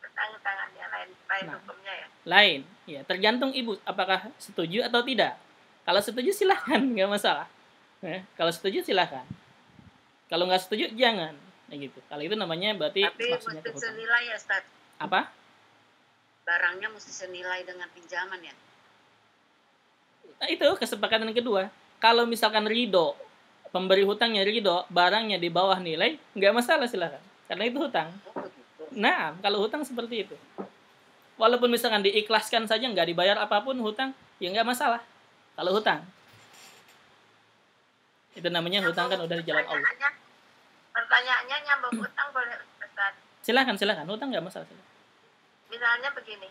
Hutang-hutangannya lain hukumnya ya. Lain, ya tergantung ibu apakah setuju atau tidak. Kalau setuju silahkan, nggak masalah. Kalau setuju silahkan. Kalau nggak setuju jangan, gitu. Kalau itu namanya berarti tapi maksudnya mesti hutang. Senilai ya, Ustaz. Apa? Barangnya mesti senilai dengan pinjaman ya. Nah, itu kesepakatan kedua. Kalau misalkan ridho, pemberi hutangnya ridho, barangnya di bawah nilai, nggak masalah silahkan. Karena itu hutang. Nah, kalau hutang seperti itu. Walaupun misalkan diikhlaskan saja, nggak dibayar apapun hutang, ya nggak masalah. Kalau hutang. Itu namanya hutang kan udah di jalan Allah. Pertanyaannya nyambung hutang boleh Ustaz? Silakan. Hutang nggak masalah. Silakan. Misalnya begini,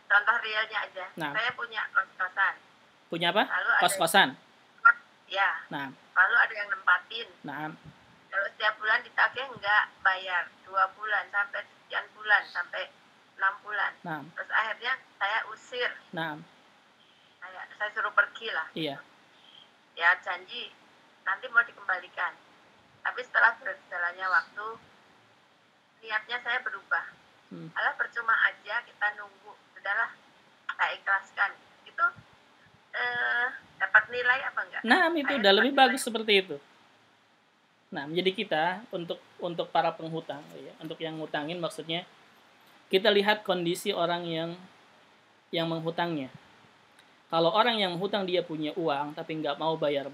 contoh realnya aja. Nah. Saya punya kos-kosan. Punya apa? Kos-kosan. Ya. Nah. Lalu ada yang nempatin. Nah. Kalau setiap bulan ditagih nggak bayar, 2 bulan sampai sekian bulan, sampai 6 bulan. Nah. Terus akhirnya saya usir. Nah. Saya suruh pergi lah. Iya. Ya janji nanti mau dikembalikan. Tapi setelah berjalannya waktu, niatnya saya berubah. Alah percuma aja kita nunggu. Sudahlah, saya ikhlaskan. Itu dapat nilai apa enggak? Nah, itu udah lebih bagus seperti itu. Nah, menjadi kita untuk para penghutang, ya, untuk yang ngutangin maksudnya, kita lihat kondisi orang yang menghutangnya. Kalau orang yang menghutang dia punya uang tapi nggak mau bayar,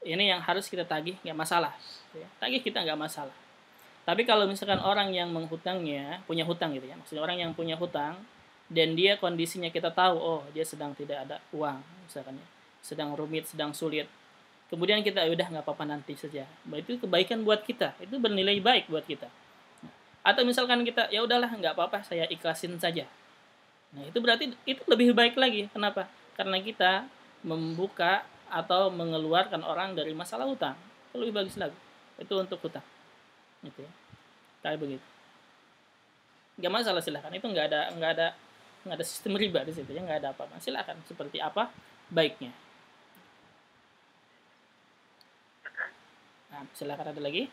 ini yang harus kita tagih, nggak masalah. Ya. Tagih kita nggak masalah. Tapi kalau misalkan orang yang menghutangnya punya hutang gitu ya, maksudnya orang yang punya hutang dan dia kondisinya kita tahu, oh dia sedang tidak ada uang, misalkan ya, sedang rumit, sedang sulit. Kemudian kita udah nggak apa-apa nanti saja. Itu kebaikan buat kita, itu bernilai baik buat kita. Atau misalkan kita ya udahlah nggak apa-apa saya ikhlasin saja. Nah itu berarti itu lebih baik lagi. Kenapa? Karena kita membuka atau mengeluarkan orang dari masalah hutang. Itu lebih bagus lagi. Itu untuk hutang. Gitu ya. Kayak begitu. Nggak masalah, silakan. Itu nggak ada sistem riba di situ ya, nggak ada apa-apa. Silakan seperti apa baiknya. Nah, silakan ada lagi.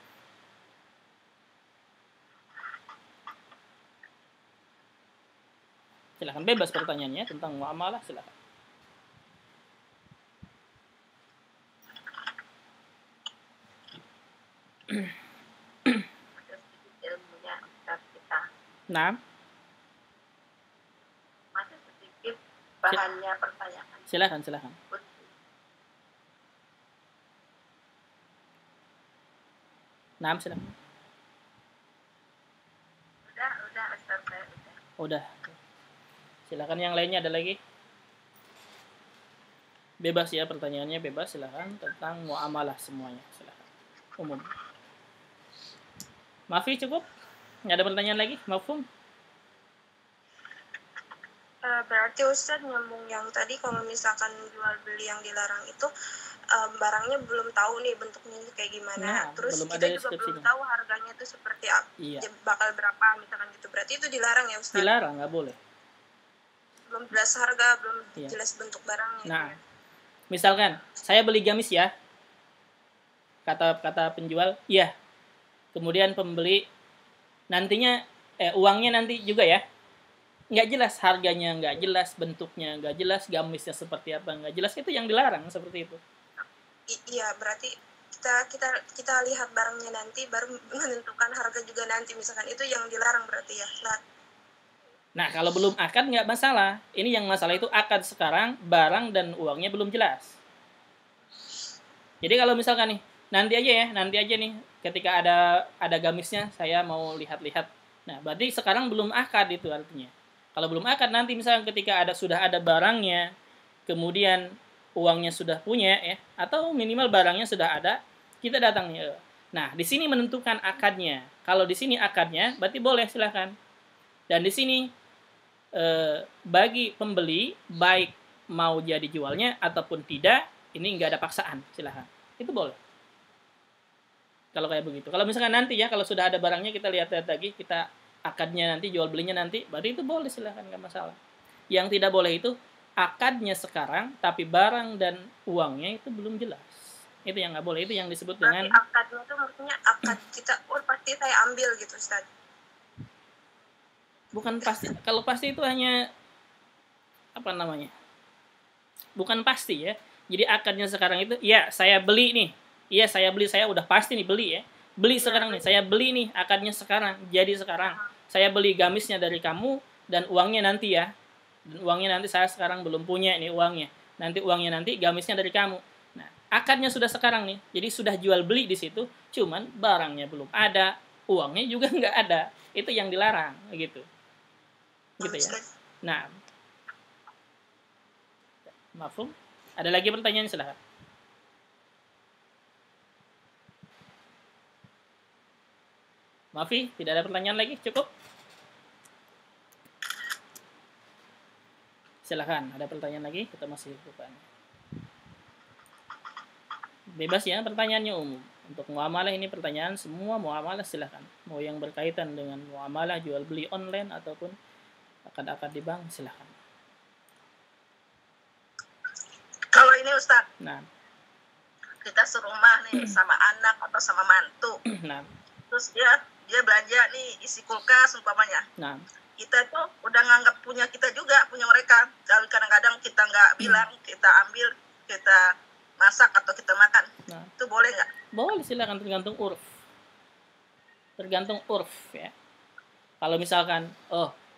Silakan bebas pertanyaannya tentang muamalah, silakan. Ilmunya Ustaz kita. Nah, Masih sedikit bahannya pertanyaan. silakan. Nah, silakan. Udah Ustaz, saya udah. Udah. Silakan yang lainnya ada lagi. Bebas ya pertanyaannya, bebas, silakan tentang muamalah semuanya, silakan. Umum. Mafi cukup? Nggak ada pertanyaan lagi? Mafhum? Berarti Ustaz nyambung yang tadi, kalau misalkan jual beli yang dilarang itu barangnya belum tahu nih bentuknya kayak gimana. Nah, terus kita juga belum tahu harganya itu seperti apa, bakal berapa misalkan gitu. Berarti itu dilarang ya Ustaz? Dilarang, nggak boleh. Belum jelas harga, belum jelas bentuk barangnya. Nah, misalkan saya beli gamis ya, kata penjual, iya. Kemudian pembeli nantinya uangnya nanti juga ya, nggak jelas harganya, nggak jelas bentuknya, nggak jelas gamisnya seperti apa, nggak jelas, itu yang dilarang seperti itu. Iya, berarti kita lihat barangnya nanti baru menentukan harga juga nanti, misalkan itu yang dilarang berarti ya. Nah, kalau belum akad nggak masalah. Ini yang masalah itu akad sekarang, barang dan uangnya belum jelas. Jadi kalau misalkan nih, nanti aja nih, ketika ada gamisnya, saya mau lihat-lihat. Nah, berarti sekarang belum akad itu artinya. Kalau belum akad, nanti misalkan ketika sudah ada barangnya, kemudian uangnya sudah punya ya, atau minimal barangnya sudah ada, kita datang nih. Nah, di sini menentukan akadnya. Kalau di sini akadnya, berarti boleh, silakan. Dan di sini bagi pembeli, baik mau jadi jualnya ataupun tidak, ini nggak ada paksaan, silahkan. Itu boleh. Kalau kayak begitu. Kalau misalkan nanti ya, kalau sudah ada barangnya, kita lihat-lihat lagi, kita akadnya nanti, jual belinya nanti, berarti itu boleh, silahkan, nggak masalah. Yang tidak boleh itu akadnya sekarang, tapi barang dan uangnya itu belum jelas. Itu yang nggak boleh, itu yang disebut dengan akadnya itu maksudnya akad kita, pasti saya ambil gitu Ustaz. Bukan pasti. Kalau pasti itu hanya apa namanya? Bukan pasti ya. Jadi akadnya sekarang itu, ya saya beli nih. Iya saya beli, saya udah pasti nih beli ya. Beli sekarang nih, saya beli nih akadnya sekarang. Jadi sekarang saya beli gamisnya dari kamu dan uangnya nanti ya. Dan uangnya nanti saya sekarang belum punya nih uangnya. Nanti uangnya nanti, gamisnya dari kamu. Nah, akadnya sudah sekarang nih. Jadi sudah jual beli di situ, cuman barangnya belum ada, uangnya juga nggak ada. Itu yang dilarang gitu. Gitu ya. Nah, mafhum? Ada lagi pertanyaan, silahkan. Mafi, tidak ada pertanyaan lagi, cukup? Silahkan, ada pertanyaan lagi, kita masih buka. Bebas ya, pertanyaannya umum. Untuk muamalah ini pertanyaan semua muamalah, silahkan. Mau yang berkaitan dengan muamalah jual beli online ataupun akad-akad di bank, silahkan. Kalau ini Ustaz, kita serumah nih sama anak atau sama mantu, terus dia belanja nih isi kulkas umpamanya, kita tuh udah nganggap punya kita juga, punya mereka. Kadang-kadang kita nggak bilang, kita ambil, kita masak atau kita makan, itu boleh nggak? Boleh, silakan, tergantung urf ya. Kalau misalkan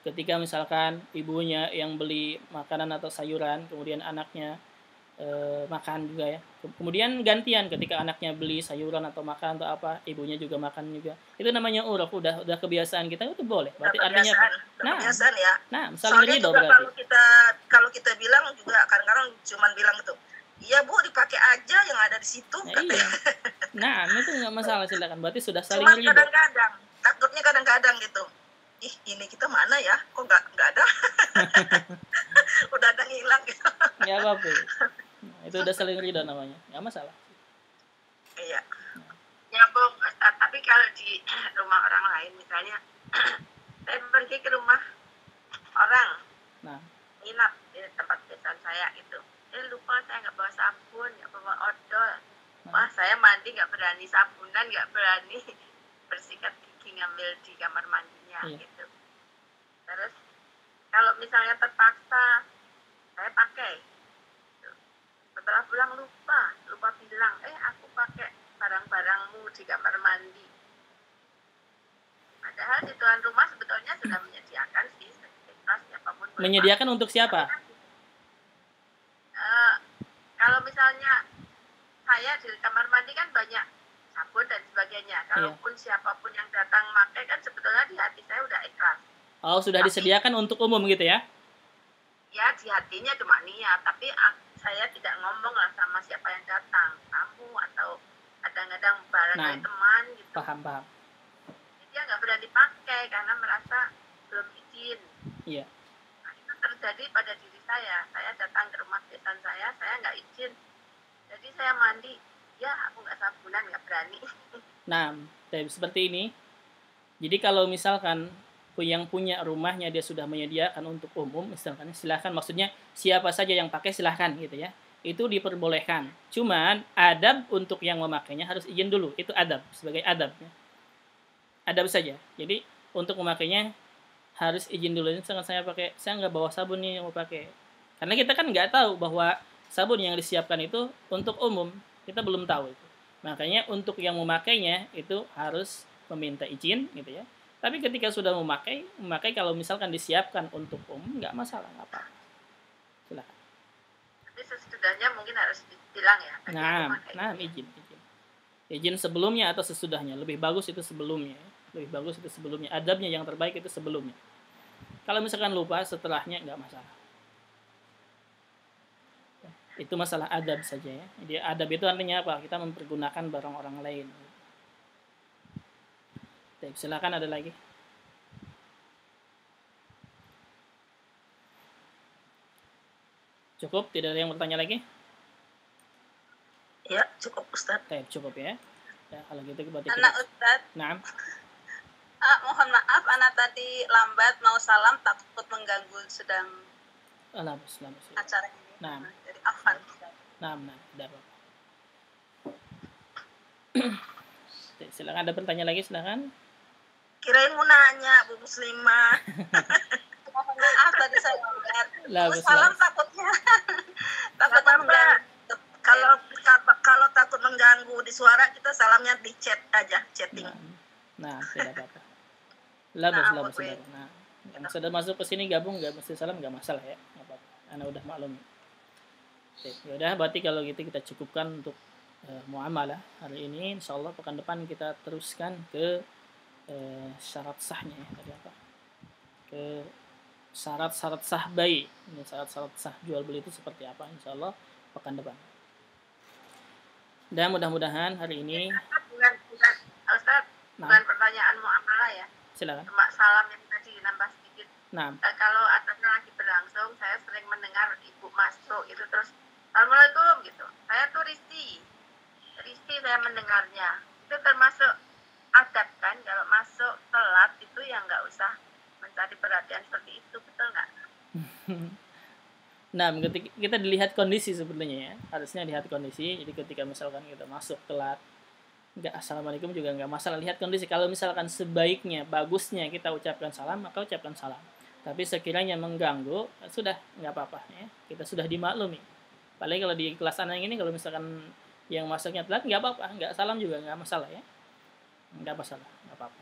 ketika misalkan ibunya yang beli makanan atau sayuran, kemudian anaknya makan juga ya. Kemudian gantian, ketika anaknya beli sayuran atau makan atau apa, ibunya juga makan juga. Itu namanya uruf, udah kebiasaan kita, itu boleh. Berarti artinya kebiasaan ya. Saling ridho berarti. Kalau kita bilang juga kadang-kadang cuman bilang itu, iya Bu, dipakai aja yang ada di situ. Iya. Itu nggak masalah, silakan. Berarti sudah saling ridho. Kadang-kadang takutnya kadang-kadang gitu. Ih, ini kita mana ya? Kok nggak ada? Udah ada hilang gitu. Ya apa-apa. Nah, itu udah saling ridho namanya. Nggak masalah. Iya. Nyambung, tapi kalau di rumah orang lain misalnya, saya pergi ke rumah orang, nginap di tempat besan saya gitu. Lupa saya nggak bawa sabun, nggak bawa odol. Wah, saya mandi nggak berani sabunan, nggak berani bersikat gigi ngambil di kamar mandinya gitu. Terus kalau misalnya terpaksa saya pakai, gitu. Setelah pulang lupa bilang, aku pakai barang-barangmu di kamar mandi. Padahal di tuan rumah sebetulnya sudah menyediakan sih, siapapun. Menyediakan untuk siapa? Kalau misalnya saya di kamar mandi kan banyak sabun dan sebagainya. Kalaupun siapapun yang datang pakai kan sebetulnya di hati saya udah ikhlas. Oh, sudah disediakan untuk umum gitu ya? Ya, di hatinya cuma niat. Tapi saya tidak ngomong lah sama siapa yang datang. Tamu atau kadang-kadang barang dari teman gitu. Paham. Jadi dia nggak berani pakai karena merasa belum izin. Iya. Nah, itu terjadi pada diri saya. Saya datang ke rumah besan saya nggak izin. Jadi saya mandi, ya aku nggak sabunan, nggak berani. Nah, seperti ini. Jadi kalau misalkan yang punya rumahnya dia sudah menyediakan untuk umum, misalkan silahkan, maksudnya siapa saja yang pakai silahkan gitu ya. Itu diperbolehkan. Cuman adab untuk yang memakainya harus izin dulu. Itu adab, sebagai adab. Ya. Adab saja. Jadi untuk memakainya harus izin dulu. Misalkan saya nggak bawa sabun nih yang mau pakai. Karena kita kan nggak tahu bahwa sabun yang disiapkan itu untuk umum. Kita belum tahu itu. Makanya untuk yang memakainya itu harus meminta izin gitu ya. Tapi ketika sudah memakai kalau misalkan disiapkan untuk umum, nggak masalah, nggak apa-apa. Silakan. Tapi sesudahnya mungkin harus dibilang ya. Nah, izin sebelumnya atau sesudahnya. Lebih bagus itu sebelumnya. Adabnya yang terbaik itu sebelumnya. Kalau misalkan lupa, setelahnya nggak masalah. Itu masalah adab saja ya. Jadi adab itu artinya apa? Kita mempergunakan barang orang lain. Silakan, ada lagi. Cukup? Tidak ada yang bertanya lagi? Ya, cukup Ustaz. Cukup ya. Ya, kalau gitu berarti Ustaz. Nah. Mohon maaf, anak tadi lambat mau salam, takut mengganggu sedang acara ini. Jadi afan. Tidak apa-apa. Silakan, ada pertanyaan lagi, silakan. Kirain mau nanya, Bu Muslimah. Mohon maaf tadi saya lambat. Salam takutnya mengganggu. Kalau takut mengganggu di suara, kita salamnya di chat aja, chatting. Tidak apa-apa. Labus. Yang sudah masuk ke sini gabung nggak mesti salam, nggak masalah ya, nggak apa-apa. Ana udah maklum. Yaudah, berarti kalau gitu kita cukupkan untuk muamalah hari ini. Insyaallah pekan depan kita teruskan ke syarat sahnya ya, tadi apa? Ke syarat-syarat sah bayi. Ini syarat-syarat sah jual beli itu seperti apa, insyaallah pekan depan. Dan mudah-mudahan hari ini bukan pertanyaan muamalah ya. Silakan. Cuma salam yang tadi nambah sedikit. Kalau acaranya lagi berlangsung, saya sering mendengar ibu masuk itu terus Assalamualaikum gitu. Saya tuh risih saya mendengarnya. Itu termasuk adab kan, kalau masuk telat itu ya nggak usah mencari perhatian seperti itu, betul nggak? Ketika kita dilihat kondisi sebetulnya ya, harusnya lihat kondisi. Jadi ketika misalkan kita masuk telat, nggak assalamualaikum juga nggak masalah, lihat kondisi. Kalau misalkan sebaiknya, bagusnya kita ucapkan salam, maka ucapkan salam. Tapi sekiranya mengganggu, sudah nggak apa-apa ya, kita sudah dimaklumi. Paling kalau di kelas anak ini, kalau misalkan yang masuknya telat, nggak apa-apa, nggak salam juga nggak masalah ya, nggak masalah, nggak apa-apa.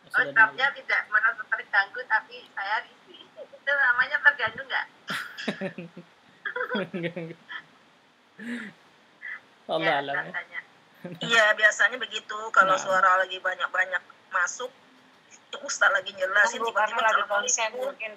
Ucapnya tidak merasa terganggu, tapi saya risih. Itu namanya terganggu nggak? Allah alam ya. Iya, biasanya begitu. Kalau suara lagi banyak-banyak masuk, Ustaz lagi jelasin, tiba-tiba lagi konsen mungkin.